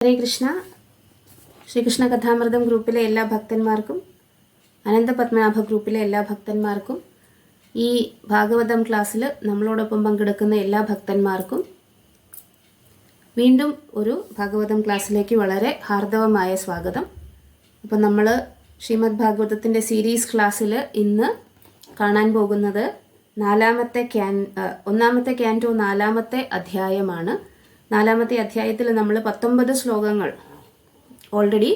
ഹരേ കൃഷ്ണ. ശ്രീകൃഷ്ണ കഥാമൃതം ഗ്രൂപ്പിലെ എല്ലാ ഭക്തന്മാർക്കും അനന്തപത്മനാഭ ഗ്രൂപ്പിലെ എല്ലാ ഭക്തന്മാർക്കും ഈ ഭാഗവതം ക്ലാസ്സിൽ നമ്മളോടൊപ്പം പങ്കെടുക്കുന്ന എല്ലാ ഭക്തന്മാർക്കും വീണ്ടും ഒരു ഭാഗവതം ക്ലാസ്സിലേക്ക് വളരെ ഹാർദവമായ സ്വാഗതം. അപ്പം നമ്മൾ ശ്രീമദ് ഭാഗവതത്തിൻ്റെ സീരീസ് ക്ലാസ്സിൽ ഇന്ന് കാണാൻ പോകുന്നത് ഒന്നാമത്തെ ക്യാൻറ്റോ 4-ാമത്തെ അധ്യായമാണ്. 4-ാമത്തെ അധ്യായത്തിൽ നമ്മൾ 19 ശ്ലോകങ്ങൾ ഓൾറെഡി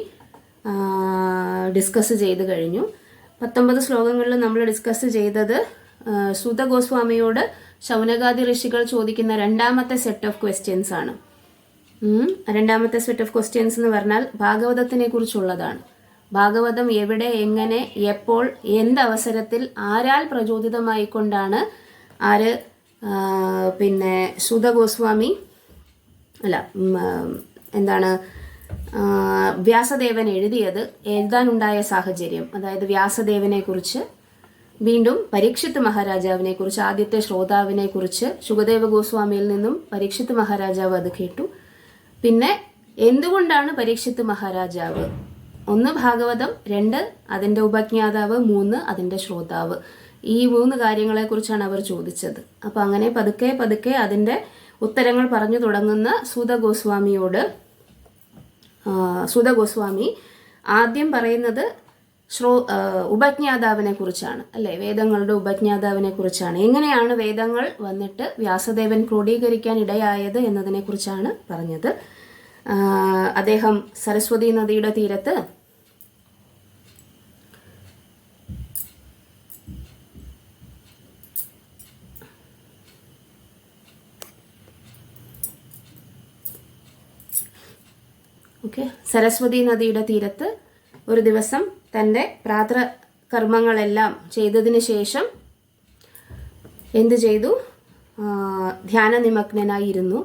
ഡിസ്കസ് ചെയ്ത് കഴിഞ്ഞു. 19 ശ്ലോകങ്ങളിൽ നമ്മൾ ഡിസ്കസ് ചെയ്തത് സൂത ഗോസ്വാമിയോട് ശൗനകാദി ഋഷികൾ ചോദിക്കുന്ന രണ്ടാമത്തെ സെറ്റ് ഓഫ് ക്വസ്റ്റ്യൻസ് ആണ്. രണ്ടാമത്തെ സെറ്റ് ഓഫ് ക്വസ്റ്റ്യൻസ് എന്ന് പറഞ്ഞാൽ ഭാഗവതത്തിനെ കുറിച്ചുള്ളതാണ്. ഭാഗവതം എവിടെ, എങ്ങനെ, എപ്പോൾ, എന്തവസരത്തിൽ, ആരാൽ പ്രചോദിതമായിക്കൊണ്ടാണ് സൂത ഗോസ്വാമി വ്യാസദേവൻ എഴുതാനുണ്ടായ സാഹചര്യം, അതായത് വ്യാസദേവനെ കുറിച്ച്, വീണ്ടും പരീക്ഷിത്ത് മഹാരാജാവിനെ കുറിച്ച്, ആദ്യത്തെ ശ്രോതാവിനെ കുറിച്ച് ശുകദേവ ഗോസ്വാമിയിൽ നിന്നും പരീക്ഷിത്ത് മഹാരാജാവ് അത് കേട്ടു. പിന്നെ എന്തുകൊണ്ടാണ് പരീക്ഷിത്ത് മഹാരാജാവ്, 1 ഭാഗവതം, 2 അതിൻ്റെ ഉപജ്ഞാതാവ്, 3 അതിൻ്റെ ശ്രോതാവ്, ഈ 3 കാര്യങ്ങളെക്കുറിച്ചാണ് അവർ ചോദിച്ചത്. അപ്പോൾ അങ്ങനെ പതുക്കെ പതുക്കെ അതിൻ്റെ ഉത്തരങ്ങൾ പറഞ്ഞു തുടങ്ങുന്ന സൂത ഗോസ്വാമി ആദ്യം പറയുന്നത് ഉപജ്ഞാതാവിനെ കുറിച്ചാണ്, അല്ലേ? വേദങ്ങളുടെ ഉപജ്ഞാതാവിനെ കുറിച്ചാണ്. എങ്ങനെയാണ് വേദങ്ങൾ വന്നിട്ട് വ്യാസദേവൻ ക്രോഡീകരിക്കാൻ ഇടയായത് എന്നതിനെ കുറിച്ചാണ് പറഞ്ഞത്. അദ്ദേഹം സരസ്വതി നദിയുടെ തീരത്ത് സരസ്വതി നദിയുടെ തീരത്ത് ഒരു ദിവസം തൻ്റെ പ്രാതകർമ്മങ്ങളെല്ലാം ചെയ്തതിന് ശേഷം എന്തു ചെയ്തു? ധ്യാനനിമഗ്നനായിരുന്നു.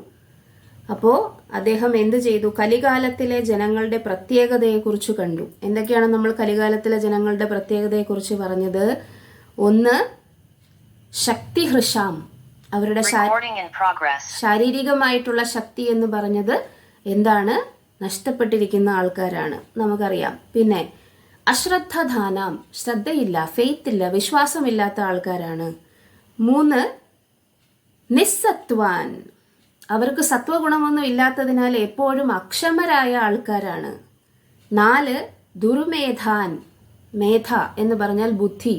അപ്പോൾ അദ്ദേഹം എന്തു ചെയ്തു? കലികാലത്തിലെ ജനങ്ങളുടെ പ്രത്യേകതയെക്കുറിച്ച് കണ്ടു. എന്തൊക്കെയാണ് നമ്മൾ കലികാലത്തിലെ ജനങ്ങളുടെ പ്രത്യേകതയെക്കുറിച്ച് പറഞ്ഞത്? 1, ശക്തിഹൃഷാം, അവരുടെ ശാരീരികമായിട്ടുള്ള ശക്തി എന്ന് പറഞ്ഞത് എന്താണ്? നഷ്ടപ്പെട്ടിരിക്കുന്ന ആൾക്കാരാണ്, നമുക്കറിയാം. പിന്നെ അശ്രദ്ധധാനാം, ശ്രദ്ധയില്ല, ഫെയ്ത്ത് ഇല്ല, വിശ്വാസമില്ലാത്ത ആൾക്കാരാണ്. 3, നിസ്സത്വാൻ, അവർക്ക് സത്വഗുണമൊന്നും ഇല്ലാത്തതിനാൽ എപ്പോഴും അക്ഷമരായ ആൾക്കാരാണ്. 4, ദുർമേധാൻ, മേധ എന്ന് പറഞ്ഞാൽ ബുദ്ധി,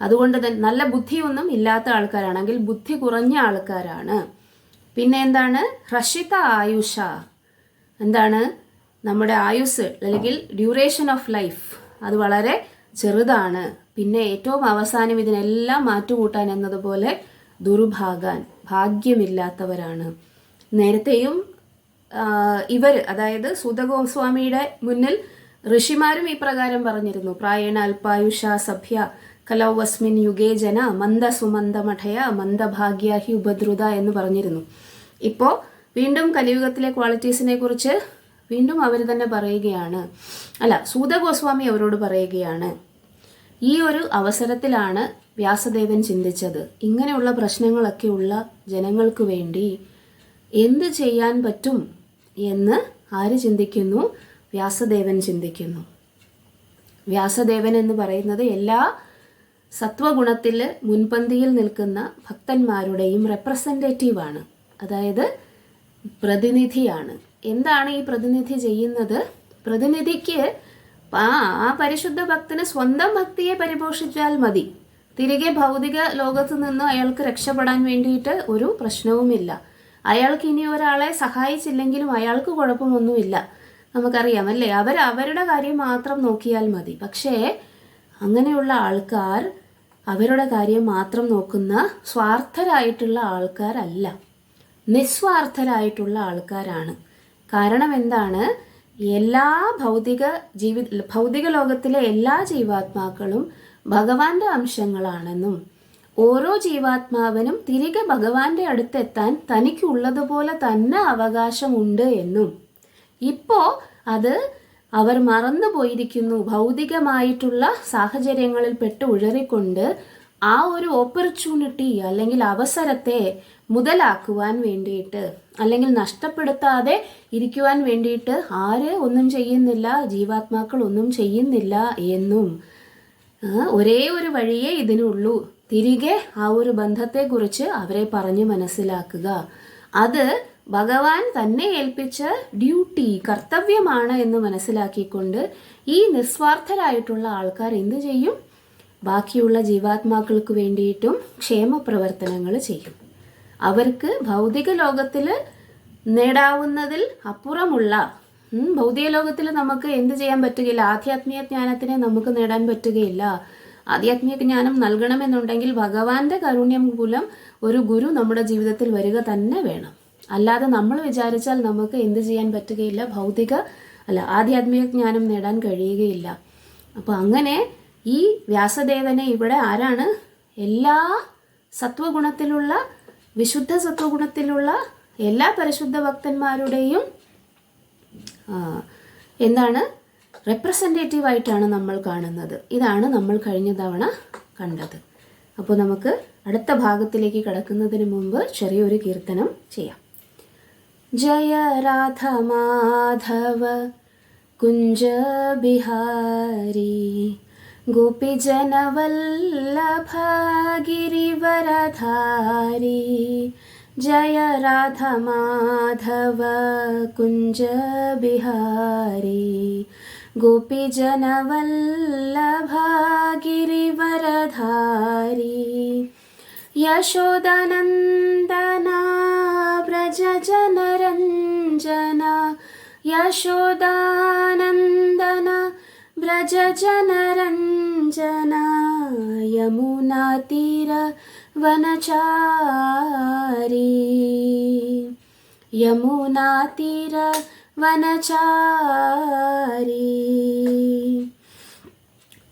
അതുകൊണ്ട് തന്നെ നല്ല ബുദ്ധിയൊന്നും ഇല്ലാത്ത ആൾക്കാരാണെങ്കിൽ ബുദ്ധി കുറഞ്ഞ ആൾക്കാരാണ്. പിന്നെ എന്താണ്? ഹ്രഷിത ആയുഷ, എന്താണ്? നമ്മുടെ ആയുസ് അല്ലെങ്കിൽ ഡ്യൂറേഷൻ ഓഫ് ലൈഫ് അത് വളരെ ചെറുതാണ്. പിന്നെ ഏറ്റവും അവസാനം ഇതിനെല്ലാം മാറ്റുകൂട്ടാൻ എന്നതുപോലെ ദുർഭാഗാൻ, ഭാഗ്യമില്ലാത്തവരാണ്. നേരത്തെയും അതായത് സൂത ഗോസ്വാമിയുടെ മുന്നിൽ ഋഷിമാരും ഈ പ്രകാരം പറഞ്ഞിരുന്നു. പ്രായേണ അല്പായുഷ സഭ്യ കലൗവസ്മിൻ യുഗേ ജന മന്ദസുമന്ദമഠയ മന്ദഭാഗ്യ ഹി ഉപദ്രുത എന്ന് പറഞ്ഞിരുന്നു. ഇപ്പോൾ വീണ്ടും കലിയുഗത്തിലെ ക്വാളിറ്റീസിനെ കുറിച്ച് വീണ്ടും അവർ തന്നെ പറയുകയാണ്. സൂത ഗോസ്വാമി അവരോട് പറയുകയാണ്. ഈ ഒരു അവസരത്തിലാണ് വ്യാസദേവൻ ചിന്തിച്ചത്, ഇങ്ങനെയുള്ള പ്രശ്നങ്ങളൊക്കെ ഉള്ള ജനങ്ങൾക്ക് വേണ്ടി എന്ത് ചെയ്യാൻ പറ്റും എന്ന് ആര് ചിന്തിക്കുന്നു? വ്യാസദേവൻ ചിന്തിക്കുന്നു. വ്യാസദേവൻ എന്ന് പറയുന്നത് എല്ലാ സത്വഗുണത്തിൽ മുൻപന്തിയിൽ നിൽക്കുന്ന ഭക്തന്മാരുടെയും റെപ്രസെൻറ്റേറ്റീവാണ്, അതായത് പ്രതിനിധിയാണ്. എന്താണ് ഈ പ്രതിനിധി ചെയ്യുന്നത്? പ്രതിനിധിക്ക് ആ പരിശുദ്ധ ഭക്തന് സ്വന്തം ഭക്തിയെ പരിപോഷിച്ചാൽ മതി. തിരികെ ഭൗതിക ലോകത്ത് നിന്ന് അയാൾക്ക് രക്ഷപ്പെടാൻ വേണ്ടിയിട്ട് ഒരു പ്രശ്നവുമില്ല. അയാൾക്ക് ഇനി ഒരാളെ സഹായിച്ചില്ലെങ്കിലും അയാൾക്ക് കുഴപ്പമൊന്നുമില്ല. നമുക്കറിയാം, അല്ലേ? അവരുടെ കാര്യം മാത്രം നോക്കിയാൽ മതി. പക്ഷേ അങ്ങനെയുള്ള ആൾക്കാർ അവരുടെ കാര്യം മാത്രം നോക്കുന്ന സ്വാർത്ഥരായിട്ടുള്ള ആൾക്കാരല്ല, നിസ്വാർത്ഥരായിട്ടുള്ള ആൾക്കാരാണ്. കാരണം എന്താണ്? എല്ലാ ഭൗതിക ലോകത്തിലെ എല്ലാ ജീവാത്മാക്കളും ഭഗവാന്റെ അംശങ്ങളാണെന്നും ഓരോ ജീവാത്മാവിനും തിരികെ ഭഗവാന്റെ അടുത്തെത്താൻ തനിക്കുള്ളതുപോലെ തന്നെ അവകാശമുണ്ട് എന്നും ഇപ്പോൾ അത് അവർ മറന്നു പോയിരിക്കുന്നു. ഭൗതികമായിട്ടുള്ള സാഹചര്യങ്ങളിൽ പെട്ട് ഉഴറിക്കൊണ്ട് ആ ഒരു ഓപ്പർച്യൂണിറ്റി അല്ലെങ്കിൽ അവസരത്തെ മുതലാക്കുവാൻ വേണ്ടിയിട്ട് അല്ലെങ്കിൽ നഷ്ടപ്പെടുത്താതെ ഇരിക്കുവാൻ വേണ്ടിയിട്ട് ആര് ഒന്നും ചെയ്യുന്നില്ല, ജീവാത്മാക്കൾ ഒന്നും ചെയ്യുന്നില്ല എന്നും ഒരേ ഒരു വഴിയേ ഇതിനുള്ളൂ, തിരികെ ആ ഒരു ബന്ധത്തെക്കുറിച്ച് അവരെ പറഞ്ഞു മനസ്സിലാക്കുക. അത് ഭഗവാൻ തന്നെ ഏൽപ്പിച്ച ഡ്യൂട്ടി, കർത്തവ്യമാണ് എന്ന് മനസ്സിലാക്കിക്കൊണ്ട് ഈ നിസ്വാർത്ഥരായിട്ടുള്ള ആൾക്കാർ എന്ത് ചെയ്യും? ബാക്കിയുള്ള ജീവാത്മാക്കൾക്ക് വേണ്ടിയിട്ടും ക്ഷേമപ്രവർത്തനങ്ങൾ ചെയ്യും. അവർക്ക് ഭൗതിക ലോകത്തിൽ നേടാവുന്നതിൽ അപ്പുറമുള്ള, ഭൗതിക ലോകത്തിൽ നമുക്ക് എന്ത് ചെയ്യാൻ പറ്റുകയില്ല, ആധ്യാത്മിക ജ്ഞാനത്തിനെ നമുക്ക് നേടാൻ പറ്റുകയില്ല. ആധ്യാത്മിക ജ്ഞാനം നൽകണമെന്നുണ്ടെങ്കിൽ ഭഗവാന്റെ കാരുണ്യം മൂലം ഒരു ഗുരു നമ്മുടെ ജീവിതത്തിൽ വരിക തന്നെ വേണം. അല്ലാതെ നമ്മൾ വിചാരിച്ചാൽ നമുക്ക് എന്ത് ചെയ്യാൻ പറ്റുകയില്ല, ആധ്യാത്മിക ജ്ഞാനം നേടാൻ കഴിയുകയില്ല. അപ്പോൾ അങ്ങനെ ഈ വ്യാസദേവനെ ഇവിടെ ആരാണ്? എല്ലാ സത്വഗുണത്തിലുള്ള, വിശുദ്ധ സത്വഗുണത്തിലുള്ള എല്ലാ പരിശുദ്ധ ഭക്തന്മാരുടെയും റെപ്രസെൻറ്റേറ്റീവായിട്ടാണ് നമ്മൾ കാണുന്നത്. ഇതാണ് നമ്മൾ കഴിഞ്ഞ തവണ കണ്ടത്. അപ്പോൾ നമുക്ക് അടുത്ത ഭാഗത്തിലേക്ക് കടക്കുന്നതിന് മുമ്പ് ചെറിയൊരു കീർത്തനം ചെയ്യാം. ജയ രാധ മാധവ കുഞ്ച ബിഹാരി ഗോപിജനവല്ലഭ ഗിരിവരധാരി. ജയ രാധ മാധവ കുഞ്ച ബിഹാരി ഗോപിജനവല്ലഭ ഗിരിവരധാരി. യശോദനന്ദന വ്രജ ജനരഞ്ജന, യശോദാനന്ദന വ്രജ ജനരഞ്ജന. യമുനാതീര വനചാരി, യമുനാതീര വനചാരി.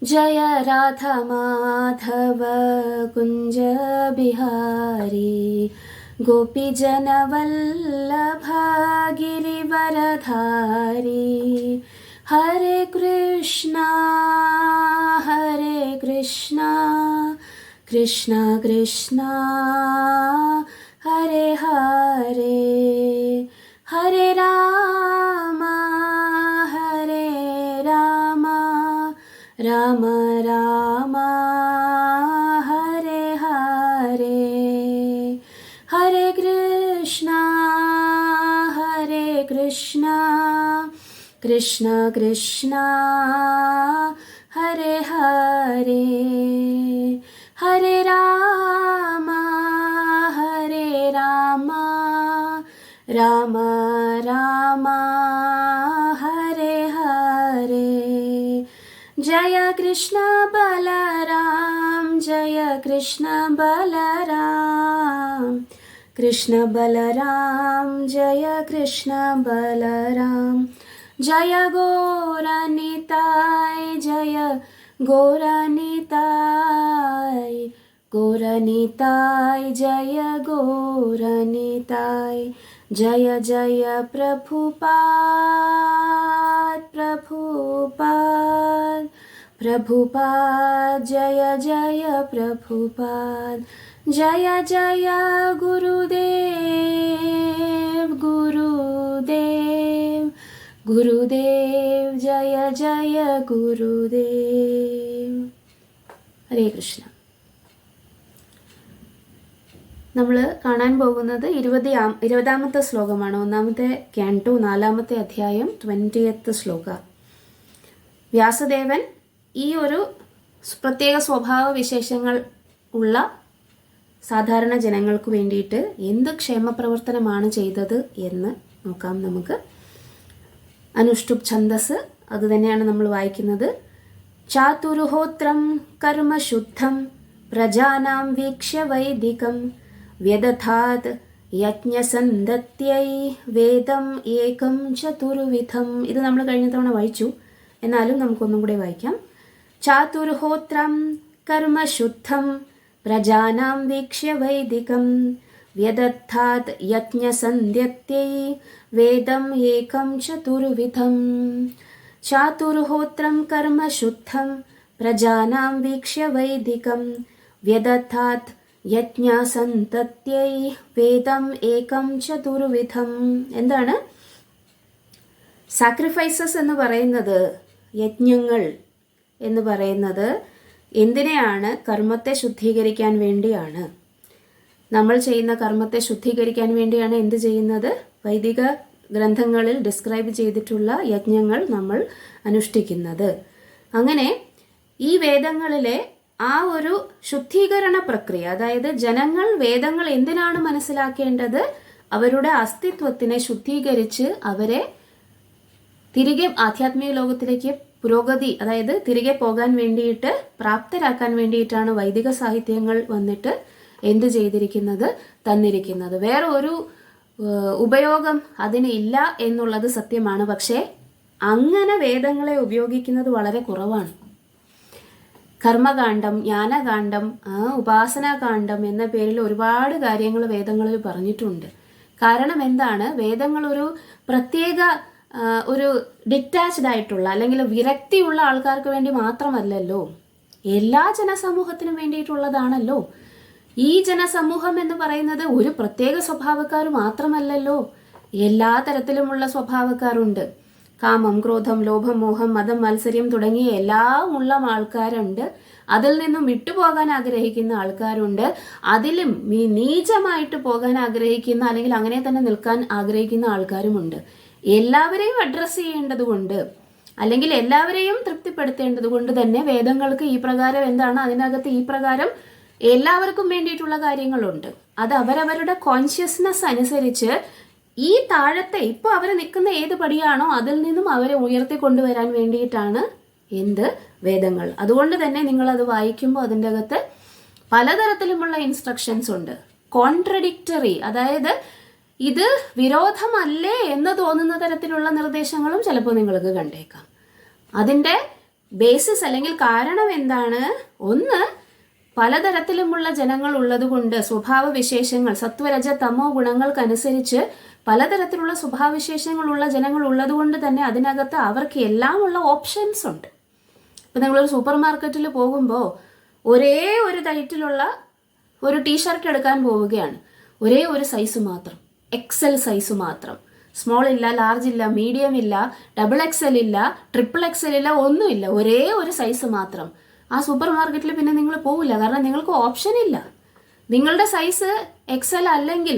जय राधा माधव कुंज बिहारी गोपीजनवल्लभ गिरिवरधारी. हरे कृष्णा कृष्णा कृष्णा हरे हरे, हरे राम राम राम हरे हरे. हरे कृष्णा कृष्ण कृष्ण हरे हरे. हरे राम राम राम हरे हरे. जय कृष्ण बलराम, जय कृष्ण बलराम, कृष्ण बलराम जय कृष्ण बलराम. जय गौरनिताय, जय गौरनिताय, गौरनिताय जय गौरनिताय. जय जय प्रभुपाद, प्रभुपाद, प्रभुपाद जय जय प्रभुपाद. जय जय गुरुदेव, गुरुदेव, गुरुदेव जय जय गुरुदेव. हरे कृष्ण. നമ്മൾ കാണാൻ പോകുന്നത് 20ാമത്തെ ശ്ലോകമാണ്. 1ാമത്തെ ക്യാൻറ്റോ 4ാമത്തെ അധ്യായം 20th ശ്ലോക. വ്യാസദേവൻ ഈ ഒരു പ്രത്യേക സ്വഭാവ വിശേഷങ്ങൾ ഉള്ള സാധാരണ ജനങ്ങൾക്ക് വേണ്ടിയിട്ട് എന്ത് ക്ഷേമപ്രവർത്തനമാണ് ചെയ്തത് എന്ന് നോക്കാം നമുക്ക്. അനുഷ്ടുപ് ഛന്ദസ് അത് തന്നെയാണ് നമ്മൾ വായിക്കുന്നത്. ചാതുർഹോത്രം കർമ്മശുദ്ധം പ്രജാനാം വീക്ഷ്യ വൈദികം വ്യദധാത് യജ്ഞസന്ധത്यै വേദം ഏകം ചതുർവിധം. ഇത് നമ്മൾ കഴിഞ്ഞ തവണ വായിച്ചു, എന്നാലും നമുക്കൊന്നും കൂടെ വായിക്കാം. ചാതുർഹോത്രം കർമ്മശുദ്ധം പ്രജാനാം വീക്ഷ്യ വൈദികം വ്യദധാത് യജ്ഞസന്ധത്यै വേദം ഏകം ചതുർവിധം. ചാതുർഹോത്രം കർമ്മശുദ്ധം പ്രജാനാം വീക്ഷ്യ വൈദികം വ്യദധാത് യജ്ഞസന്തത്यै വേദം ഏകം ചതുർവിധം. എന്താണ് സാക്രിഫൈസസ് എന്ന് പറയുന്നത്? യജ്ഞങ്ങൾ എന്ന് പറയുന്നത് എന്തിനെയാണ്? കർമ്മത്തെ ശുദ്ധീകരിക്കാൻ വേണ്ടിയാണ്. നമ്മൾ ചെയ്യുന്ന കർമ്മത്തെ ശുദ്ധീകരിക്കാൻ വേണ്ടിയാണ് എന്ത് ചെയ്യുന്നത്? വൈദിക ഗ്രന്ഥങ്ങളിൽ ഡിസ്ക്രൈബ് ചെയ്തിട്ടുള്ള യജ്ഞങ്ങൾ നമ്മൾ അനുഷ്ഠിക്കുന്നത്. അങ്ങനെ ഈ വേദങ്ങളിലെ ആ ഒരു ശുദ്ധീകരണ പ്രക്രിയ, അതായത് ജനങ്ങൾ വേദങ്ങൾ എന്തിനാണ് മനസ്സിലാക്കേണ്ടത്? അവരുടെ അസ്തിത്വത്തിനെ ശുദ്ധീകരിച്ച് അവരെ തിരികെ ആധ്യാത്മിക ലോകത്തിലേക്ക് പുരോഗതി, അതായത് തിരികെ പോകാൻ വേണ്ടിയിട്ട് പ്രാപ്തരാക്കാൻ വേണ്ടിയിട്ടാണ് വൈദിക സാഹിത്യങ്ങൾ വന്നിട്ട് എന്ത് ചെയ്തിരിക്കുന്നത്? തന്നിരിക്കുന്നത്. വേറെ ഒരു ഉപയോഗം അതിന് ഇല്ല എന്നുള്ളത് സത്യമാണ്. പക്ഷേ അങ്ങനെ വേദങ്ങളെ ഉപയോഗിക്കുന്നത് വളരെ കുറവാണ്. കർമ്മകാന്ഡം, ജ്ഞാനകാന്ഡം, ഉപാസനാകാന്ഡം എന്ന പേരിൽ ഒരുപാട് കാര്യങ്ങൾ വേദങ്ങളിൽ പറഞ്ഞിട്ടുണ്ട്. കാരണം എന്താണ്? വേദങ്ങൾ ഒരു പ്രത്യേക ഒരു ഡിറ്റാച്ച്ഡ് ആയിട്ടുള്ള അല്ലെങ്കിൽ വിരക്തിയുള്ള ആൾക്കാർക്ക് വേണ്ടി മാത്രമല്ലല്ലോ, എല്ലാ ജനസമൂഹത്തിനും വേണ്ടിയിട്ടുള്ളതാണല്ലോ. ഈ ജനസമൂഹം എന്ന് പറയുന്നത് ഒരു പ്രത്യേക സ്വഭാവക്കാർ മാത്രമല്ലല്ലോ, എല്ലാ തരത്തിലുമുള്ള സ്വഭാവക്കാരുണ്ട്. കാമം, ക്രോധം, ലോഭം, മോഹം, മതം, മത്സര്യം തുടങ്ങിയ എല്ലാം ഉള്ള ആൾക്കാരുണ്ട്. അതിൽ നിന്നും വിട്ടുപോകാൻ ആഗ്രഹിക്കുന്ന ആൾക്കാരുണ്ട്. അതിലും നീചമായിട്ട് പോകാൻ ആഗ്രഹിക്കുന്ന അല്ലെങ്കിൽ അങ്ങനെ തന്നെ നിൽക്കാൻ ആഗ്രഹിക്കുന്ന ആൾക്കാരുമുണ്ട്. എല്ലാവരെയും അഡ്രസ്സ് ചെയ്യേണ്ടത് കൊണ്ട് അല്ലെങ്കിൽ എല്ലാവരെയും തൃപ്തിപ്പെടുത്തേണ്ടത് കൊണ്ട് തന്നെ വേദങ്ങൾക്ക് ഈ പ്രകാരം എന്താണ്? അതിനകത്ത് ഈ പ്രകാരം എല്ലാവർക്കും വേണ്ടിയിട്ടുള്ള കാര്യങ്ങളുണ്ട്. അത് അവരവരുടെ കോൺഷ്യസ്നെസ് അനുസരിച്ച് ഈ താഴത്തെ ഇപ്പോൾ അവർ നിൽക്കുന്ന ഏത് പടിയാണോ അതിൽ നിന്നും അവരെ ഉയർത്തിക്കൊണ്ടുവരാൻ വേണ്ടിയിട്ടാണ് എന്ത്? വേദങ്ങൾ. അതുകൊണ്ട് തന്നെ നിങ്ങളത് വായിക്കുമ്പോൾ അതിൻ്റെ അകത്ത് പലതരത്തിലുമുള്ള ഇൻസ്ട്രക്ഷൻസ് ഉണ്ട്. കോൺട്രഡിക്ടറി, അതായത് ഇത് വിരോധമല്ലേ എന്ന് തോന്നുന്ന തരത്തിലുള്ള നിർദ്ദേശങ്ങളും ചിലപ്പോൾ നിങ്ങൾക്ക് കണ്ടേക്കാം. അതിൻ്റെ ബേസിസ് അല്ലെങ്കിൽ കാരണം എന്താണ്? ഒന്ന്, പലതരത്തിലുമുള്ള ജനങ്ങൾ ഉള്ളതുകൊണ്ട് സ്വഭാവവിശേഷങ്ങൾ, സത്വരജ തമോ ഗുണങ്ങൾക്കനുസരിച്ച് പലതരത്തിലുള്ള സ്വഭാവവിശേഷങ്ങളുള്ള ജനങ്ങൾ ഉള്ളതുകൊണ്ട് തന്നെ അതിനകത്ത് അവർക്ക് എല്ലാം ഉള്ള ഓപ്ഷൻസ് ഉണ്ട്. ഇപ്പം നിങ്ങളൊരു സൂപ്പർ മാർക്കറ്റിൽ പോകുമ്പോൾ ഒരേ ഒരു ടൈറ്റിലുള്ള ഒരു ടീഷർട്ട് എടുക്കാൻ പോവുകയാണ്. ഒരേ ഒരു സൈസ് മാത്രം, എക്സൽ സൈസ് മാത്രം. സ്മോൾ ഇല്ല, ലാർജ് ഇല്ല, മീഡിയം ഇല്ല, ഡബിൾ എക്സൽ ഇല്ല, ട്രിപ്പിൾ എക്സൽ ഇല്ല, ഒന്നുമില്ല. ഒരേ ഒരു സൈസ് മാത്രം. ആ സൂപ്പർ മാർക്കറ്റിൽ പിന്നെ നിങ്ങൾ പോവില്ല. കാരണം നിങ്ങൾക്ക് ഓപ്ഷൻ ഇല്ല. നിങ്ങളുടെ സൈസ് എക്സൽ അല്ലെങ്കിൽ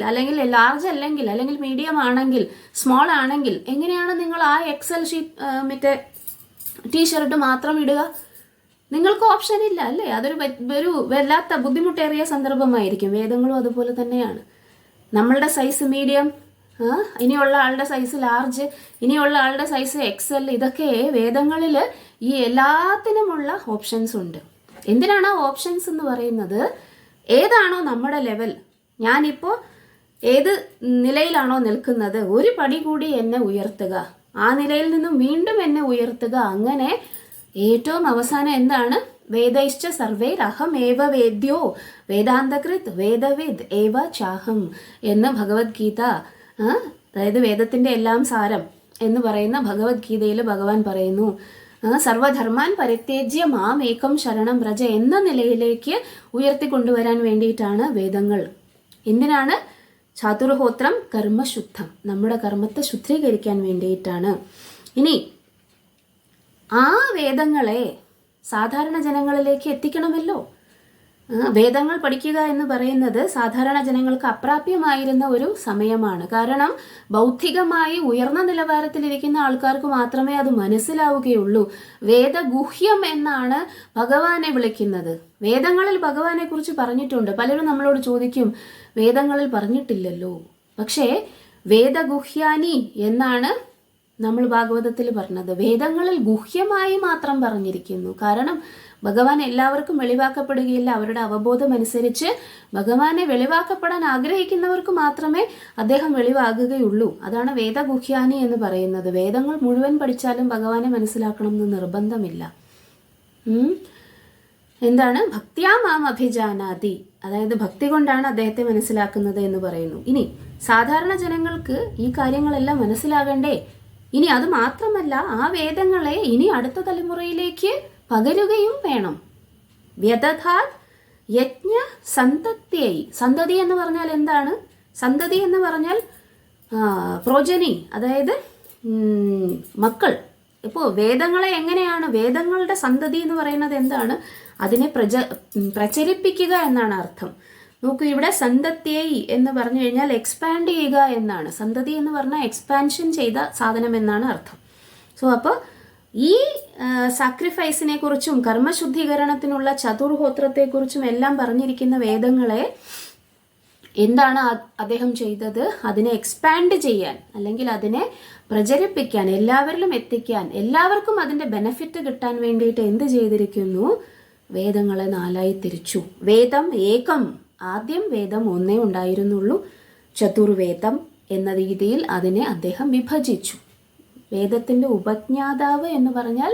ലാർജ് അല്ലെങ്കിൽ മീഡിയം ആണെങ്കിൽ, സ്മോൾ ആണെങ്കിൽ എങ്ങനെയാണ് നിങ്ങൾ ആ എക്സൽ മറ്റേ ടീഷർട്ട് മാത്രം ഇടുക? നിങ്ങൾക്ക് ഓപ്ഷൻ ഇല്ല അല്ലേ? അതൊരു വല്ലാത്ത ബുദ്ധിമുട്ടേറിയ സന്ദർഭമായിരിക്കും. വേദങ്ങളും അതുപോലെ തന്നെയാണ്. നമ്മളുടെ സൈസ് മീഡിയം, ഇനിയുള്ള ആളുടെ സൈസ് ലാർജ്, ഇനിയുള്ള ആളുടെ സൈസ് എക്സൽ, ഇതൊക്കെ വേദങ്ങളിൽ ഈ എല്ലാത്തിനുമുള്ള ഓപ്ഷൻസ് ഉണ്ട്. എന്തിനാണ് ആ ഓപ്ഷൻസ് എന്ന് പറയുന്നത്? ഏതാണോ നമ്മുടെ ലെവൽ, ഞാനിപ്പോൾ ഏത് നിലയിലാണോ നിൽക്കുന്നത്, ഒരു പടി കൂടി എന്നെ ഉയർത്തുക, ആ നിലയിൽ നിന്നും വീണ്ടും എന്നെ ഉയർത്തുക. അങ്ങനെ ഏറ്റവും അവസാനം എന്താണ്? വേദൈശ്ച സർവൈരഹം ഏവ വേദ്യോ വേദാന്തകൃത് വേദവിദ് ഏവ ചാഹം എന്ന് ഭഗവത്ഗീത, അതായത് വേദത്തിൻ്റെ എല്ലാം സാരം എന്ന് പറയുന്ന ഭഗവത്ഗീതയിൽ ഭഗവാൻ പറയുന്നു. സർവധർമാൻ പരിത്യജ്യ മാം ഏകം ശരണം വ്രജ എന്ന നിലയിലേക്ക് ഉയർത്തിക്കൊണ്ടുവരാൻ വേണ്ടിയിട്ടാണ് വേദങ്ങൾ. എന്തിനാണ്? ചാതുർഹോത്രം കർമ്മശുദ്ധം, നമ്മുടെ കർമ്മത്തെ ശുദ്ധീകരിക്കാൻ വേണ്ടിയിട്ടാണ്. ഇനി ആ വേദങ്ങളെ സാധാരണ ജനങ്ങളിലേക്ക് എത്തിക്കണമല്ലോ. വേദങ്ങൾ പഠിക്കുക എന്ന് പറയുന്നത് സാധാരണ ജനങ്ങൾക്ക് അപ്രാപ്യമായിരുന്ന ഒരു സമയമാണ്. കാരണം ബൗദ്ധികമായി ഉയർന്ന നിലവാരത്തിലിരിക്കുന്ന ആൾക്കാർക്ക് മാത്രമേ അത് മനസ്സിലാവുകയുള്ളൂ. വേദഗുഹ്യം എന്നാണ് ഭഗവാനെ വിളിക്കുന്നത്. വേദങ്ങളിൽ ഭഗവാനെ കുറിച്ച് പറഞ്ഞിട്ടുണ്ട്. പലരും നമ്മളോട് ചോദിക്കും, വേദങ്ങളിൽ പറഞ്ഞിട്ടില്ലല്ലോ. പക്ഷേ വേദഗുഹ്യാനി എന്നാണ് നമ്മൾ ഭാഗവതത്തിൽ പറഞ്ഞത്. വേദങ്ങളിൽ ഗുഹ്യമായി മാത്രം പറഞ്ഞിരിക്കുന്നു. കാരണം ഭഗവാൻ എല്ലാവർക്കും വെളിവാക്കപ്പെടുകയില്ല. അവരുടെ അവബോധം അനുസരിച്ച് ഭഗവാനെ വെളിവാക്കപ്പെടാൻ ആഗ്രഹിക്കുന്നവർക്ക് മാത്രമേ അദ്ദേഹം വെളിവാകുകയുള്ളൂ. അതാണ് വേദഗുഹ്യാനി എന്ന് പറയുന്നത്. വേദങ്ങൾ മുഴുവൻ പഠിച്ചാലും ഭഗവാനെ മനസ്സിലാക്കണം എന്ന് നിർബന്ധമില്ല. എന്താണ്? ഭക്തിയാ മാം അഭിജാനാതി, അതായത് ഭക്തി കൊണ്ടാണ് അദ്ദേഹത്തെ മനസ്സിലാക്കുന്നത് എന്ന് പറയുന്നു. ഇനി സാധാരണ ജനങ്ങൾക്ക് ഈ കാര്യങ്ങളെല്ലാം മനസ്സിലാകണ്ടേ? ഇനി അത് മാത്രമല്ല, ആ വേദങ്ങളെ ഇനി അടുത്ത തലമുറയിലേക്ക് പകരുകയും വേണം. വ്യദധാത് യജ്ഞ സന്തതിയായി. സന്തതി എന്ന് പറഞ്ഞാൽ എന്താണ്? സന്തതി എന്ന് പറഞ്ഞാൽ പ്രോജനി, അതായത് മക്കൾ. ഇപ്പോൾ വേദങ്ങളെ എങ്ങനെയാണ്, വേദങ്ങളുടെ സന്തതി എന്ന് പറയുന്നത് എന്താണ്? അതിനെ പ്രചരിപ്പിക്കുക എന്നാണ് അർത്ഥം. നോക്കൂ, ഇവിടെ സന്തത്യായി എന്ന് പറഞ്ഞു കഴിഞ്ഞാൽ എക്സ്പാൻഡ് ചെയ്യുക എന്നാണ്. സന്തതി എന്ന് പറഞ്ഞാൽ എക്സ്പാൻഷൻ ചെയ്ത സാധനം എന്നാണ് അർത്ഥം. സോ അപ്പോൾ ഈ സാക്രിഫൈസിനെ കുറിച്ചും കർമ്മശുദ്ധീകരണത്തിനുള്ള ചതുർഹോത്രത്തെക്കുറിച്ചും എല്ലാം പറഞ്ഞിരിക്കുന്ന വേദങ്ങളെ എന്താണ് അദ്ദേഹം ചെയ്തത്? അതിനെ എക്സ്പാൻഡ് ചെയ്യാൻ, അല്ലെങ്കിൽ അതിനെ പ്രചരിപ്പിക്കാൻ, എല്ലാവരിലും എത്തിക്കാൻ, എല്ലാവർക്കും അതിൻ്റെ ബെനഫിറ്റ് കിട്ടാൻ വേണ്ടിയിട്ട് എന്ത് ചെയ്തിരിക്കുന്നു? വേദങ്ങളെ 4ആയി തിരിച്ചു. വേദം ഏകം, ആദ്യം വേദം ഒന്നേ ഉണ്ടായിരുന്നുള്ളൂ. ചതുർവേദം എന്ന രീതിയിൽ അതിനെ അദ്ദേഹം വിഭജിച്ചു. വേദത്തിൻ്റെ ഉപജ്ഞാതാവ് എന്ന് പറഞ്ഞാൽ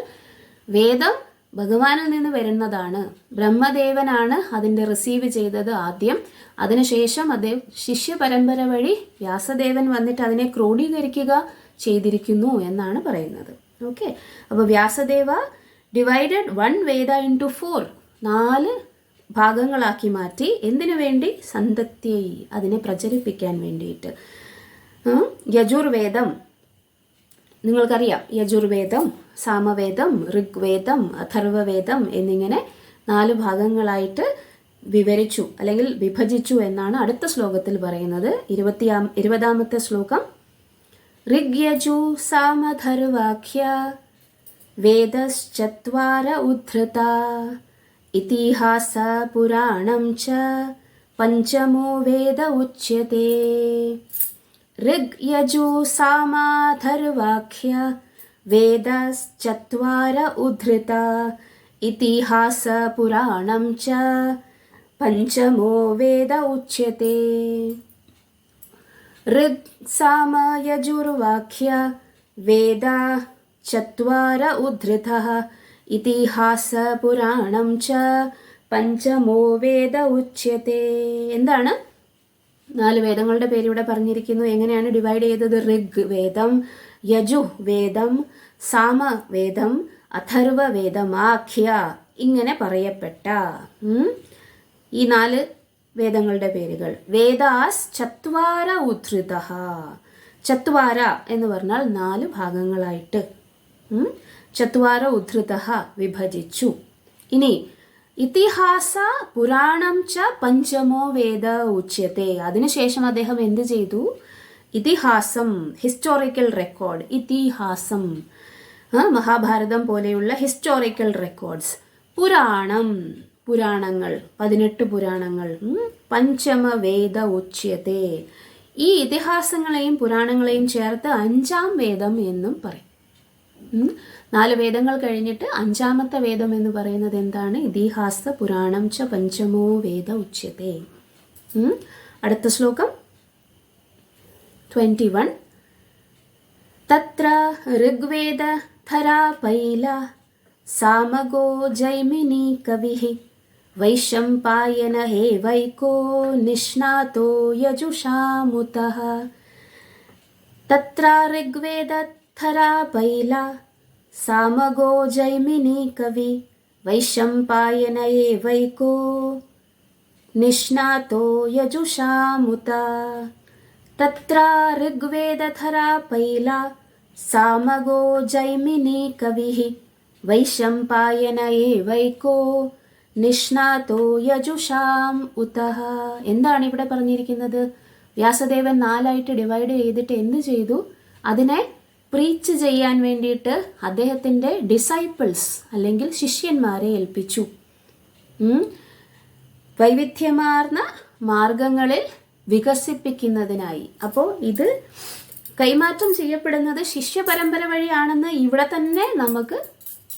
വേദം ഭഗവാനിൽ നിന്ന് വരുന്നതാണ്. ബ്രഹ്മദേവനാണ് അതിൻ്റെ റിസീവ് ചെയ്തത് ആദ്യം. അതിനുശേഷം അദ്ദേഹം ശിഷ്യ പരമ്പര വഴി വ്യാസദേവൻ വന്നിട്ട് അതിനെ ക്രോഡീകരിക്കുക ചെയ്തിരിക്കുന്നു എന്നാണ് പറയുന്നത്. ഓക്കെ, അപ്പോൾ വ്യാസദേവ ഡിവൈഡഡ് 1 വേദ ഇൻറ്റു 4, 4 ഭാഗങ്ങളാക്കി മാറ്റി. എന്തിനു വേണ്ടി? സന്തത്യായി, അതിനെ പ്രചരിപ്പിക്കാൻ വേണ്ടിയിട്ട്. യജുർവേദം നിങ്ങൾക്കറിയാം. യജുർവേദം, സാമവേദം, ഋഗ്വേദം, അഥർവവേദം എന്നിങ്ങനെ 4 ഭാഗങ്ങളായിട്ട് വിവരിച്ചു അല്ലെങ്കിൽ വിഭജിച്ചു എന്നാണ് അടുത്ത ശ്ലോകത്തിൽ പറയുന്നത്. 20ാമത്തെ ശ്ലോകം. ഋഗ്യജു സാമധർവാഖ്യ വേദശ്ചത്വാര ഉദ്ധൃത ഇതിഹാസ പുരാണം ച പഞ്ചമോ വേദ ഉച്യത്തെ. ഋഗ് യജു സാമാധർവാഖ്യ വേദശ്ചത്വാര ഉദ്ധൃത ഇതിഹാസ പുരാണം ച പഞ്ചമോ വേദ ഉച്യത്തെ. ഋഗ് സാമ യജുർവാഖ്യ വേദ ചത്വാര ഉദ്ധൃത ഇതിഹാസ പുരാണം ച പഞ്ചമോ വേദ ഉച്യത്തെ. എന്താണ്? 4 വേദങ്ങളുടെ പേര് ഇവിടെ പറഞ്ഞിരിക്കുന്നു. എങ്ങനെയാണ് ഡിവൈഡ് ചെയ്തത്? ഋഗ് വേദം, യജു വേദം, സാമ വേദം, അഥർവ വേദം, ആഖ്യ, ഇങ്ങനെ പറയപ്പെട്ട ഈ 4 വേദങ്ങളുടെ പേരുകൾ. വേദാസ് ചത്വാര ഉദ്ധൃത. ചത്വാര എന്ന് പറഞ്ഞാൽ 4 ഭാഗങ്ങളായിട്ട് ചത്വാര ഉദ്ധൃത വിഭജിച്ചു. ഇനി ഇതിഹാസ പുരാണം ച പഞ്ചമോ വേദ ഉച്യത്തെ. അതിനുശേഷം അദ്ദേഹം എന്ത് ചെയ്തു? ഇതിഹാസം, ഹിസ്റ്റോറിക്കൽ റെക്കോർഡ്, ഇതിഹാസം, മഹാഭാരതം പോലെയുള്ള ഹിസ്റ്റോറിക്കൽ റെക്കോർഡ്സ്. പുരാണം, പുരാണങ്ങൾ, 18 പുരാണങ്ങൾ. പഞ്ചമ വേദ ഉച്യത്തെ. ഈ ഇതിഹാസങ്ങളെയും പുരാണങ്ങളെയും ചേർത്ത് 5ാം വേദം എന്നും പറയും. 4 വേദങ്ങൾ കഴിഞ്ഞിട്ട് 5ാമത്തെ വേദം എന്ന് പറയുന്നത് എന്താണ്? ഇതിഹാസ പുരാണം ച പഞ്ചമോ വേദ ഉച്യത്തെ. അടുത്ത ശ്ലോകം 21. തത്ര ഋഗ്വേദ ധരാ പൈല സാമഗോ ജൈമിനി കവിഃ വൈശംപായന ഹേ വൈകോ നിഷ്ണാതോ യജുഷാമുതഃ. തത്ര ഋഗ്വേദ ധരാ പൈല സാമഗോ ജൈമിനി കവി വൈശംപായന ഹേ വൈകോ നിഷ്ണാതോ യജുഷാമുത. തത്ര ഋഗ്വേദധരാ പൈല സാമഗോ ജൈമിനി കവിഃ വൈശംപായന ഏവൈകോ നിഷ്ണാതോ യജുഷാം ഉതഃ. എന്താണ് ഇവിടെ പറഞ്ഞിരിക്കുന്നത്? വ്യാസദേവൻ 4ആയിട്ട് ഡിവൈഡ് ചെയ്തിട്ട് എന്ത് ചെയ്തു? അതിനെ പ്രീച്ച് ചെയ്യാൻ വേണ്ടിയിട്ട് അദ്ദേഹത്തിൻ്റെ ഡിസൈപ്പിൾസ് അല്ലെങ്കിൽ ശിഷ്യന്മാരെ ഏൽപ്പിച്ചു. വൈവിധ്യമാർന്ന മാർഗങ്ങളിൽ വികസിപ്പിക്കുന്നതിനായി. അപ്പോൾ ഇത് കൈമാറ്റം ചെയ്യപ്പെടുന്നത് ശിഷ്യ പരമ്പര വഴിയാണെന്ന് ഇവിടെ തന്നെ നമുക്ക്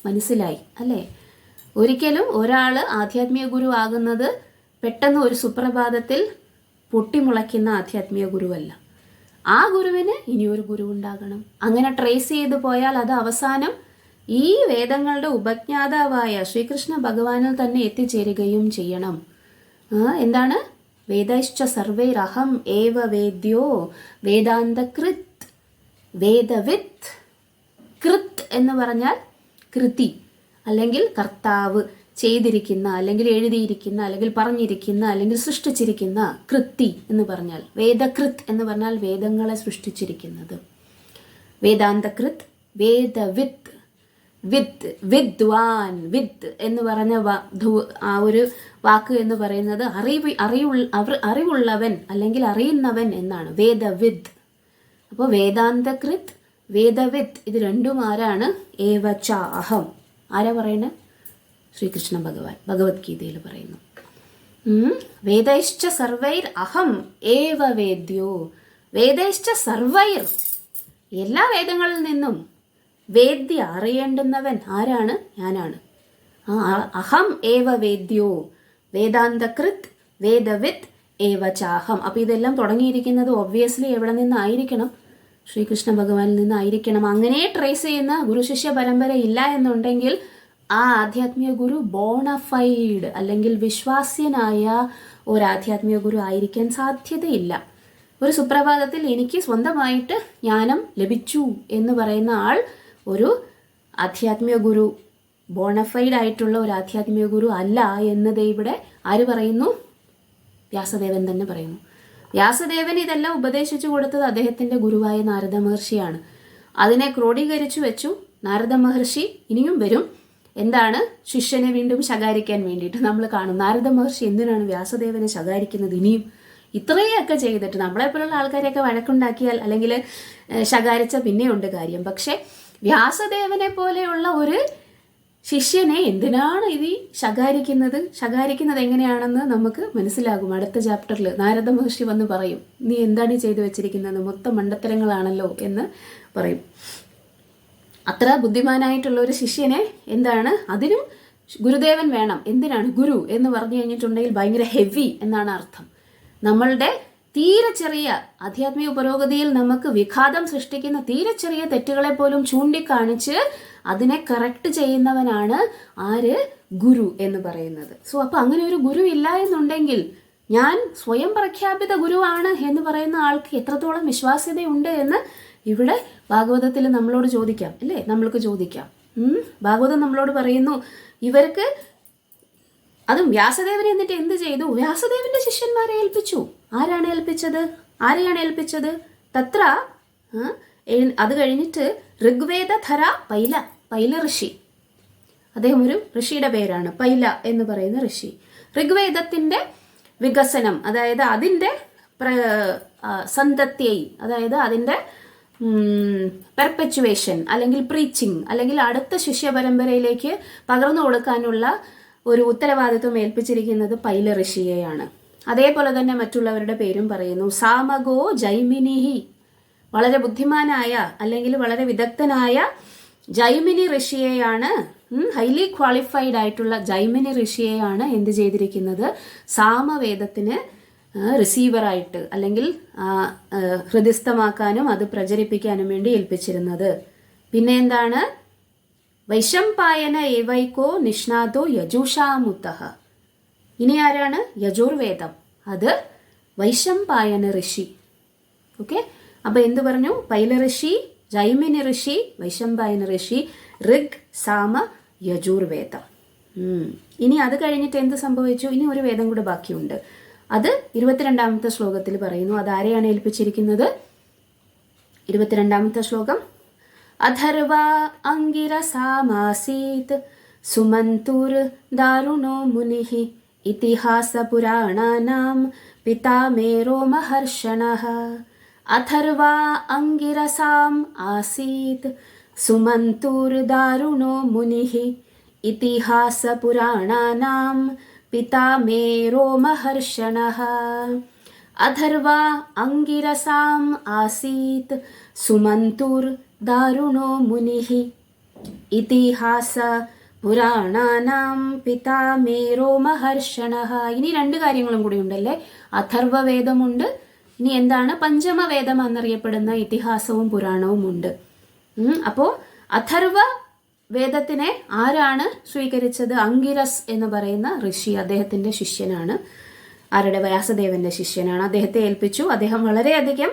മനസ്സിലായി അല്ലേ? ഒരിക്കലും ഒരാൾ ആധ്യാത്മിക ഗുരു ആകുന്നത് പെട്ടെന്ന് ഒരു സുപ്രഭാതത്തിൽ പൊട്ടിമുളയ്ക്കുന്ന ആധ്യാത്മിക ഗുരുവല്ല. ആ ഗുരുവിന് ഇനിയൊരു ഗുരു ഉണ്ടാകണം. അങ്ങനെ ട്രേസ് ചെയ്തു പോയാൽ അത് അവസാനം ഈ വേദങ്ങളുടെ ഉപജ്ഞാതാവായ ശ്രീകൃഷ്ണ ഭഗവാനിൽ തന്നെ എത്തിച്ചേരുകയും ചെയ്യണം. എന്താണ്? വേദശ്ച സർവൈരഹം ഏവ വേദ്യോ വേദാന്തകൃത് വേദവിത്ത്. കൃത് എന്ന് പറഞ്ഞാൽ കൃതി അല്ലെങ്കിൽ കർത്താവ്. ചെയ്തിരിക്കുന്ന അല്ലെങ്കിൽ എഴുതിയിരിക്കുന്ന അല്ലെങ്കിൽ പറഞ്ഞിരിക്കുന്ന അല്ലെങ്കിൽ സൃഷ്ടിച്ചിരിക്കുന്ന കൃത്തി എന്ന് പറഞ്ഞാൽ വേദകൃത് എന്ന് പറഞ്ഞാൽ വേദങ്ങളെ സൃഷ്ടിച്ചിരിക്കുന്നത്. വേദാന്തകൃത്, വേദവിത്ത്, വിത്ത്, വിദ്വാൻ, വിത്ത് എന്ന് പറഞ്ഞ ആ ഒരു വാക്ക് എന്ന് പറയുന്നത് അറിവുള്ളവൻ അല്ലെങ്കിൽ അറിയുന്നവൻ എന്നാണ്, വേദവിദ്. അപ്പോൾ വേദാന്തകൃത്, വേദവിത്ത് ഇത് രണ്ടും ആരാണ്? ഏവച അഹം. ആരാ പറയുന്നത്? ശ്രീകൃഷ്ണ ഭഗവാൻ ഭഗവത്ഗീതയിൽ പറയുന്നു. വേദൈശ്ച സർവൈർ അഹം ഏവ വേദ്യോ. വേദൈശ്ച സർവൈർ, എല്ലാ വേദങ്ങളിൽ നിന്നും വേദ്യ അറിയേണ്ടുന്നവൻ ആരാണ്? ഞാനാണ്. അഹം ഏവ വേദ്യോ വേദാന്തകൃത് വേദവിത്ത് ഏവ ചാഹം. അപ്പോൾ ഇതെല്ലാം തുടങ്ങിയിരിക്കുന്നത് ഒബ്വിയസ്ലി എവിടെ നിന്നായിരിക്കണം? ശ്രീകൃഷ്ണ ഭഗവാനിൽ നിന്നായിരിക്കണം. അങ്ങനെ ട്രേസ് ചെയ്യുന്ന ഗുരുശിഷ്യ പരമ്പര ഇല്ല എന്നുണ്ടെങ്കിൽ ആ ആധ്യാത്മിക ഗുരു ബോണഫൈഡ് അല്ലെങ്കിൽ വിശ്വാസ്യനായ ഒരു ആധ്യാത്മിക ഗുരു ആയിരിക്കാൻ സാധ്യതയില്ല. ഒരു സുപ്രഭാതത്തിൽ എനിക്ക് സ്വന്തമായിട്ട് ജ്ഞാനം ലഭിച്ചു എന്ന് പറയുന്ന ആൾ ഒരു ആധ്യാത്മിക ഗുരു, ബോണഫൈഡ് ആയിട്ടുള്ള ഒരു ആധ്യാത്മിക ഗുരു അല്ല എന്നത് ഇവിടെ ആര് പറയുന്നു? വ്യാസദേവൻ തന്നെ പറയുന്നു. വ്യാസദേവൻ ഇതെല്ലാം ഉപദേശിച്ചു കൊടുത്തത് അദ്ദേഹത്തിൻ്റെ ഗുരുവായ നാരദ മഹർഷിയാണ്. അതിനെ ക്രോഡീകരിച്ചു വെച്ചു നാരദ മഹർഷി. ഇനിയും വരും. എന്താണ്? ശിഷ്യനെ വീണ്ടും ശകാരിക്കാൻ വേണ്ടിയിട്ട് നമ്മൾ കാണും. നാരദ മഹർഷി എന്തിനാണ് വ്യാസദേവനെ ശകാരിക്കുന്നത്? ഇനിയും ഇത്രയൊക്കെ ചെയ്തിട്ട് നമ്മളെപ്പോലുള്ള ആൾക്കാരെയൊക്കെ വഴക്കുണ്ടാക്കിയാൽ അല്ലെങ്കിൽ ശകാരിച്ച പിന്നെയുണ്ട് കാര്യം. പക്ഷെ വ്യാസദേവനെ പോലെയുള്ള ഒരു ശിഷ്യനെ എന്തിനാണ് ഇത് ശകാരിക്കുന്നത് എങ്ങനെയാണെന്ന് നമുക്ക് മനസ്സിലാകും. അടുത്ത ചാപ്റ്ററിൽ നാരദ മഹർഷി വന്ന് പറയും, നീ എന്താണ് ചെയ്തു വെച്ചിരിക്കുന്നത്, മൊത്തം മണ്ടത്തരങ്ങളാണല്ലോ എന്ന് പറയും. അത്ര ബുദ്ധിമാനായിട്ടുള്ള ഒരു ശിഷ്യനെ എന്താണ്, അതിനും ഗുരുദേവൻ വേണം. എന്തിനാണ്? ഗുരു എന്ന് പറഞ്ഞു കഴിഞ്ഞിട്ടുണ്ടെങ്കിൽ ഭയങ്കര ഹെവി എന്നാണ് അർത്ഥം. നമ്മളുടെ തീരെ ചെറിയ ആധ്യാത്മിക പുരോഗതിയിൽ നമുക്ക് വിഘാതം സൃഷ്ടിക്കുന്ന തീരെ ചെറിയ തെറ്റുകളെ പോലും ചൂണ്ടിക്കാണിച്ച് അതിനെ കറക്റ്റ് ചെയ്യുന്നവനാണ് ആര്? ഗുരു എന്ന് പറയുന്നത്. സോ അപ്പോൾ അങ്ങനെ ഒരു ഗുരു ഇല്ല എന്നുണ്ടെങ്കിൽ ഞാൻ സ്വയം പ്രഖ്യാപിത ഗുരുവാണ് എന്ന് പറയുന്ന ആൾക്ക് എത്രത്തോളം വിശ്വാസ്യതയുണ്ട് എന്ന് ഇവിടെ ഭാഗവതത്തിൽ നമ്മളോട് ചോദിക്കാം, അല്ലേ? നമ്മൾക്ക് ചോദിക്കാം. ഭാഗവതം നമ്മളോട് പറയുന്നു ഇവർക്ക്, അതും വ്യാസദേവൻ എന്നിട്ട് എന്ത് ചെയ്തു? വ്യാസദേവന്റെ ശിഷ്യന്മാരെ ഏൽപ്പിച്ചു. ആരെയാണ് ഏൽപ്പിച്ചത്? തത്ര അത് കഴിഞ്ഞിട്ട് ഋഗ്വേദധര പൈല ഋഷി, അദ്ദേഹം ഒരു ഋഷിയുടെ പേരാണ്, പൈല എന്ന് പറയുന്ന ഋഷി. ഋഗ്വേദത്തിന്റെ വികസനം, അതായത് അതിൻ്റെ സന്തത്യൈ, അതായത് അതിൻ്റെ പെർപെച്യുവേഷൻ അല്ലെങ്കിൽ പ്രീച്ചിങ് അല്ലെങ്കിൽ അടുത്ത ശിഷ്യ പരമ്പരയിലേക്ക് പകർന്നു കൊടുക്കാനുള്ള ഒരു ഉത്തരവാദിത്വം ഏൽപ്പിച്ചിരിക്കുന്നത് പൈല ഋഷിയെയാണ്. അതേപോലെ തന്നെ മറ്റുള്ളവരുടെ പേരും പറയുന്നു. സാമഗോ ജൈമിനിഹി, വളരെ ബുദ്ധിമാനായ അല്ലെങ്കിൽ വളരെ വിദഗ്ധനായ ജൈമിനി ഋഷിയെയാണ്, ഹൈലി ക്വാളിഫൈഡ് ആയിട്ടുള്ള ജൈമിനി ഋഷിയെയാണ് എന്ത് ചെയ്തിരിക്കുന്നത്? സാമവേദത്തിന് റിസീവറായിട്ട് അല്ലെങ്കിൽ ഹൃദിസ്ഥമാക്കാനും അത് പ്രചരിപ്പിക്കാനും വേണ്ടി ഏൽപ്പിച്ചിരുന്നത്. പിന്നെ എന്താണ്? വൈശംപായന ഏവൈകോ നിഷ്ണാതോ യജുഷാമുത്തഃ. ഇനി ആരാണ്? യജുർവേദം, അത് വൈശംപായന ഋഷി. ഓക്കെ, അപ്പൊ എന്ത് പറഞ്ഞു? പൈല ഋഷി, ജൈമിനി ഋഷി, വൈശംപായന ഋഷി, ഋഗ്, സാമ, യജുർവേദം. ഇനി അത് കഴിഞ്ഞിട്ട് എന്ത് സംഭവിച്ചു? ഇനി ഒരു വേദം കൂടെ ബാക്കിയുണ്ട്. അത് 22ാമത്തെ ശ്ലോകത്തിൽ പറയുന്നു. അതാരെയാണ് ഏൽപ്പിച്ചിരിക്കുന്നത്? 22ാമത്തെ ശ്ലോകം. അഥർവ അംഗിരസാമാസീത് സുമന്തുർ ദാരുണോ മുനിഃ ഇതിഹാസ പുരാണാനാം പിതാമേരോ മഹർഷണഃ. അഥർവ അംഗിരസാം ആസീത് സുമന്തുർ ദാരുണോ മുനിഃ ഇതിഹാസ പുരാണാനാം പിതാമേരോ മഹർഷണഃ. അഥർവ അംഗിരസാം ആസീത് സുമന്തുർ ദാരുണോ മുനിഃ ഇതിഹാസ പുരാണാനാം പിതാമേരോ മഹർഷണഃ. ഇനി രണ്ട് കാര്യങ്ങളും കൂടി ഉണ്ടല്ലേ. അഥർവവേദമുണ്ട്, ഇനി എന്താണ്? പഞ്ചമവേദം എന്നറിയപ്പെടുന്ന ഇതിഹാസവും പുരാണവും ഉണ്ട്. അപ്പോൾ അഥർവ വേദത്തിനെ ആരാണ് സ്വീകരിച്ചത്? അംഗിരസ് എന്ന് പറയുന്ന ഋഷി, അദ്ദേഹത്തിന്റെ ശിഷ്യനാണ്. ആരുടെ? വ്യാസദേവന്റെ ശിഷ്യനാണ്. അദ്ദേഹത്തെ ഏൽപ്പിച്ചു. അദ്ദേഹം വളരെയധികം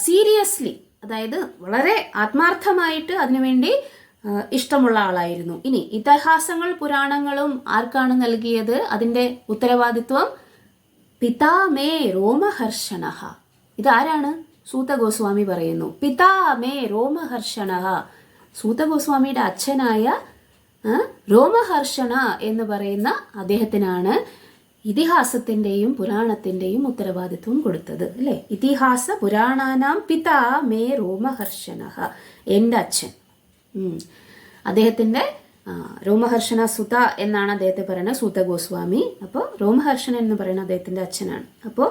സീരിയസ്ലി, അതായത് വളരെ ആത്മാർത്ഥമായിട്ട് അതിനുവേണ്ടി ഇഷ്ടമുള്ള ആളായിരുന്നു. ഇനി ഇതിഹാസങ്ങൾ പുരാണങ്ങളും ആർക്കാണ് നൽകിയത്? അതിൻ്റെ ഉത്തരവാദിത്വം പിതാമേ രോമഹർഷണ. ഇതാരാണ്? സൂതഗോസ്വാമി പറയുന്നു. പിതാമേ രോമഹർഷണ. സൂതഗോസ്വാമിയുടെ അച്ഛനായ രോമഹർഷണ എന്ന് പറയുന്ന അദ്ദേഹത്തിനാണ് ഇതിഹാസത്തിൻ്റെയും പുരാണത്തിൻ്റെയും ഉത്തരവാദിത്വം കൊടുത്തത്, അല്ലേ? ഇതിഹാസ പുരാണാനാം പിതാ മേ രോമഹർഷണ, എൻ്റെ അച്ഛൻ. അദ്ദേഹത്തിൻ്റെ രോമഹർഷണ സുത എന്നാണ് അദ്ദേഹത്തെ പറയുന്നത്, സൂത ഗോസ്വാമി. അപ്പോൾ രോമഹർഷണൻ എന്ന് പറയുന്നത് അദ്ദേഹത്തിൻ്റെ അച്ഛനാണ്. അപ്പോൾ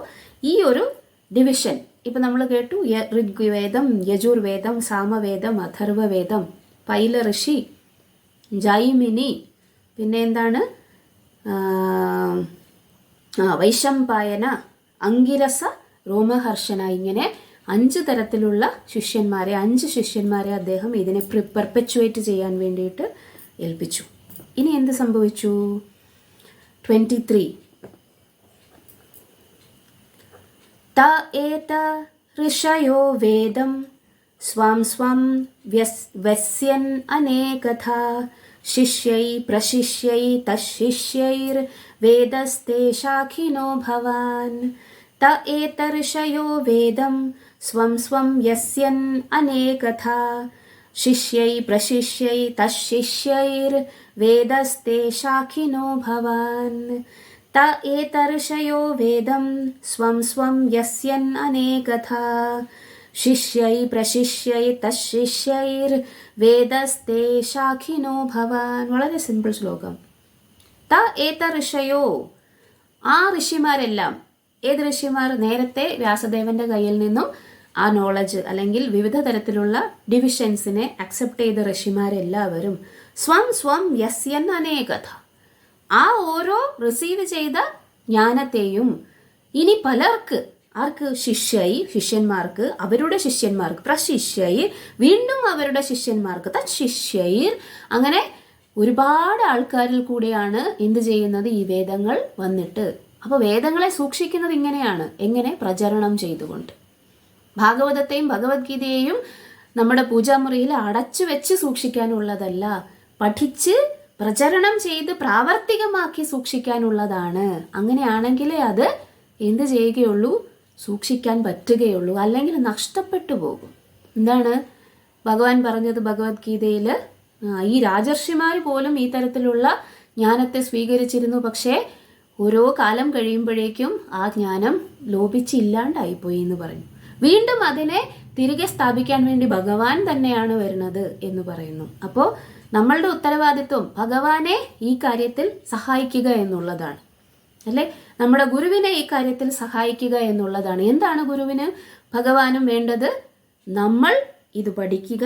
ഈ ഒരു ഡിവിഷൻ ഇപ്പം നമ്മൾ കേട്ടു. ഋഗ്വേദം, യജുർവേദം, സാമവേദം, അഥർവവേദം, പൈല ഋഷി, ജൈമിനി, പിന്നെ എന്താണ്, വൈശംപായന, അങ്കിരസ, രോമഹർഷന, ഇങ്ങനെ 5 തരത്തിലുള്ള ശിഷ്യന്മാരെ, 5 ശിഷ്യന്മാരെ അദ്ദേഹം ഇതിനെ പെർപെച്വേറ്റ് ചെയ്യാൻ വേണ്ടിയിട്ട് ഏൽപ്പിച്ചു. ഇനി എന്ത് സംഭവിച്ചു? 23 ത ഏത ഋഷയോ വേദം സ്വം സ്വം വ്യസ്യൻ അനേകഥാ ശിഷ്യൈ പ്രശിഷ്യൈ തശിഷ്യൈർ വേദസ്തേ ശാഖിനോ ഭവാൻ. ത ഏത ഋഷയോ വേദം സ്വം സ്വം വ്യസ്യൻ അനേകഥാ ശിഷ്യൈ പ്രശിഷ്യൈ തശിഷ്യൈർ വേദസ്തേ ശാഖിനോ ഭവാൻ. ത ഏത ഋഷയോ വേദം സ്വം സ്വം വ്യസ്യൻ അനേകഥാ ശിഷ്യൈ പ്രശിഷ്യൈ തശിഷ്യൈർ വേദസ്തേ ശാഖിനോ ഭവാൻ. വളരെ സിമ്പിൾ ശ്ലോകം. ത ഏത ഋഷയോ, ആ ഋഷിമാരെല്ലാം. ഏത് ഋഷിമാർ? നേരത്തെ വ്യാസദേവന്റെ കയ്യിൽ നിന്നും ആ നോളജ് അല്ലെങ്കിൽ വിവിധ തരത്തിലുള്ള ഡിവിഷൻസിനെ അക്സെപ്റ്റ് ചെയ്ത ഋഷിമാരെല്ലാവരും സ്വം സ്വം യസ്യൻ അനേകഥ, ആ ഓരോ റിസീവ് ചെയ്ത ജ്ഞാനത്തെയും ഇനി പലർക്ക്, ആർക്ക്? ശിഷ്യൈ, ശിഷ്യന്മാർക്ക്, അവരുടെ ശിഷ്യന്മാർക്ക്, പ്രശിഷ്യൈർ, വീണ്ടും അവരുടെ ശിഷ്യന്മാർക്ക്, തശിഷ്യൈർ, അങ്ങനെ ഒരുപാട് ആൾക്കാരിൽ കൂടെയാണ് എന്ത് ചെയ്യുന്നത്? ഈ വേദങ്ങൾ വന്നിട്ട്. അപ്പോൾ വേദങ്ങളെ സൂക്ഷിക്കുന്നത് ഇങ്ങനെയാണ്. എങ്ങനെ? പ്രചരണം ചെയ്തുകൊണ്ട്. ഭാഗവതത്തെയും ഭഗവത്ഗീതയെയും നമ്മുടെ പൂജാമുറിയിൽ അടച്ചു വെച്ച് സൂക്ഷിക്കാനുള്ളതല്ല, പഠിച്ച് പ്രചരണം ചെയ്ത് പ്രാവർത്തികമാക്കി സൂക്ഷിക്കാനുള്ളതാണ്. അങ്ങനെയാണെങ്കിലേ അത് എന്ത് ചെയ്യുകയുള്ളൂ? സൂക്ഷിക്കാൻ പറ്റുകയുള്ളൂ. അല്ലെങ്കിൽ നഷ്ടപ്പെട്ടു പോകും. എന്താണ് ഭഗവാൻ പറഞ്ഞത് ഭഗവത്ഗീതയിൽ? ഈ രാജർഷിമാർ പോലും ഈ തരത്തിലുള്ള ജ്ഞാനത്തെ സ്വീകരിച്ചിരുന്നു. പക്ഷേ ഓരോ കാലം കഴിയുമ്പോഴേക്കും ആ ജ്ഞാനം ലോപിച്ചില്ലാണ്ടായിപ്പോയി എന്ന് പറഞ്ഞു. വീണ്ടും അതിനെ തിരികെ സ്ഥാപിക്കാൻ വേണ്ടി ഭഗവാൻ തന്നെയാണ് വരുന്നത് എന്ന് പറയുന്നു. അപ്പോൾ നമ്മളുടെ ഉത്തരവാദിത്വം ഭഗവാനെ ഈ കാര്യത്തിൽ സഹായിക്കുക എന്നുള്ളതാണ്, അല്ലേ? നമ്മുടെ ഗുരുവിനെ ഈ കാര്യത്തിൽ സഹായിക്കുക എന്നുള്ളതാണ്. എന്താണ് ഗുരുവിന് ഭഗവാനും വേണ്ടത്? നമ്മൾ ഇത് പഠിക്കുക,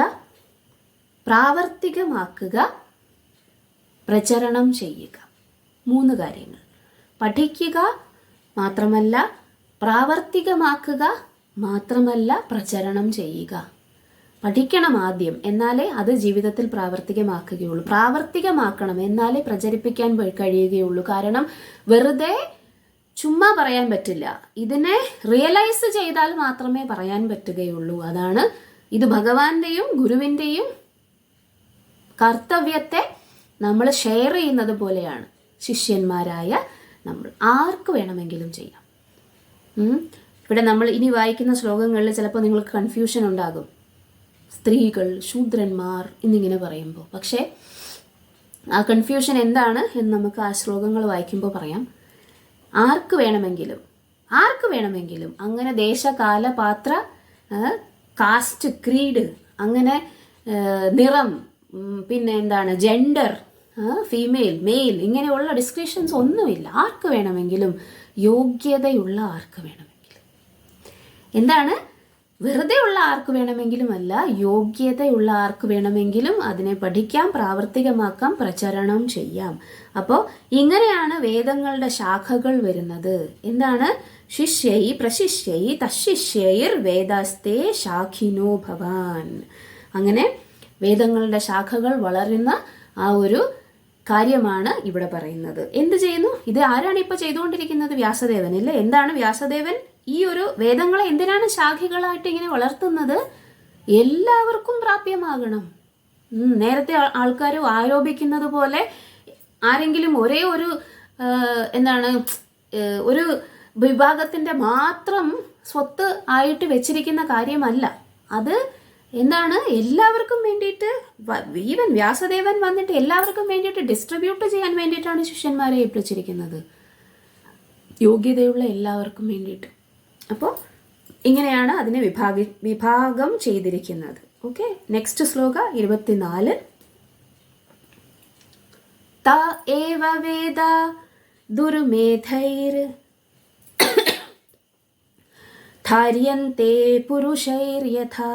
പ്രാവർത്തികമാക്കുക, പ്രചരണം ചെയ്യുക. 3 കാര്യങ്ങൾ. പഠിക്കുക മാത്രമല്ല, പ്രാവർത്തികമാക്കുക മാത്രമല്ല, പ്രചരണം ചെയ്യുക. പഠിക്കണം ആദ്യം, എന്നാലേ അത് ജീവിതത്തിൽ പ്രാവർത്തികമാക്കുകയുള്ളൂ. പ്രാവർത്തികമാക്കണം, എന്നാലേ പ്രചരിപ്പിക്കാൻ കഴിയുകയുള്ളൂ. കാരണം വെറുതെ ചുമ്മാ പറയാൻ പറ്റില്ല. ഇതിനെ റിയലൈസ് ചെയ്താൽ മാത്രമേ പറയാൻ പറ്റുകയുള്ളൂ. അതാണ് ഇത് ഭഗവാന്റെയും ഗുരുവിൻ്റെയും കർത്തവ്യത്തെ നമ്മൾ ഷെയർ ചെയ്യുന്നത് പോലെയാണ് ശിഷ്യന്മാരായ നമ്മൾ. ആർക്ക് വേണമെങ്കിലും ചെയ്യാം. ഇവിടെ നമ്മൾ ഇനി വായിക്കുന്ന ശ്ലോകങ്ങളിൽ ചിലപ്പോൾ നിങ്ങൾക്ക് കൺഫ്യൂഷൻ ഉണ്ടാകും. സ്ത്രീകൾ, ശൂദ്രന്മാർ എന്നിങ്ങനെ പറയുമ്പോൾ. പക്ഷേ ആ കൺഫ്യൂഷൻ എന്താണ് എന്ന് നമുക്ക് ആ ശ്ലോകങ്ങൾ വായിക്കുമ്പോൾ പറയാം. ആർക്ക് വേണമെങ്കിലും അങ്ങനെ ദേശകാല പാത്ര, കാസ്റ്റ്, ക്രീഡ്, അങ്ങനെ നിറം, പിന്നെ എന്താണ് ജെൻഡർ, ഫീമെയിൽ, മെയിൽ, ഇങ്ങനെയുള്ള ഡിസ്ക്രിപ്ഷൻസ് ഒന്നുമില്ല. ആർക്ക് വേണമെങ്കിലും, യോഗ്യതയുള്ള ആർക്ക് വേണമെങ്കിലും. എന്താണ്? വെറുതെ ഉള്ള ആർക്ക് വേണമെങ്കിലും അല്ല, യോഗ്യതയുള്ള ആർക്ക് വേണമെങ്കിലും അതിനെ പഠിക്കാം, പ്രാവർത്തികമാക്കാം, പ്രചരണം ചെയ്യാം. അപ്പോൾ ഇങ്ങനെയാണ് വേദങ്ങളുടെ ശാഖകൾ വരുന്നത്. എന്താണ്? ശിഷ്യൈ പ്രശിഷ്യൈ തശിഷ്യൈർ വേദസ്തേ ശാഖിനോ ഭവാൻ. അങ്ങനെ വേദങ്ങളുടെ ശാഖകൾ വളരുന്ന ആ ഒരു കാര്യമാണ് ഇവിടെ പറയുന്നത്. എന്ത് ചെയ്യുന്നു? ഇത് ആരാണ് ഇപ്പോൾ ചെയ്തുകൊണ്ടിരിക്കുന്നത്? വ്യാസദേവൻ, അല്ലേ? എന്താണ് വ്യാസദേവൻ ഈ ഒരു വേദങ്ങളെ എന്തിനാണ് ശാഖകളായിട്ട് ഇങ്ങനെ വളർത്തുന്നത്? എല്ലാവർക്കും പ്രാപ്യമാകണം. നേരത്തെ ആൾക്കാർ ആരോപിക്കുന്നത് പോലെ ആരെങ്കിലും ഒരേ ഒരു എന്താണ് ഒരു വിഭാഗത്തിൻ്റെ മാത്രം സ്വത്ത് ആയിട്ട് വെച്ചിരിക്കുന്ന കാര്യമല്ല. അത് എന്താണ് എല്ലാവർക്കും വേണ്ടിയിട്ട്, ഈവൻ വ്യാസദേവൻ വന്നിട്ട് എല്ലാവർക്കും വേണ്ടിയിട്ട് ഡിസ്ട്രിബ്യൂട്ട് ചെയ്യാൻ വേണ്ടിയിട്ടാണ് ശിഷ്യന്മാരെ ഏൽപ്പിച്ചിരിക്കുന്നത്, യോഗ്യതയുള്ള എല്ലാവർക്കും വേണ്ടിയിട്ട്. അപ്പോൾ ഇങ്ങനെയാണ് അതിനെ വിഭാഗം ചെയ്തിരിക്കുന്നത്. Okay, next shloka 24. ത ഏവ വേദ ദുർമേധൈർ ധാര്യന്തെ പുരുഷൈര്യഥാ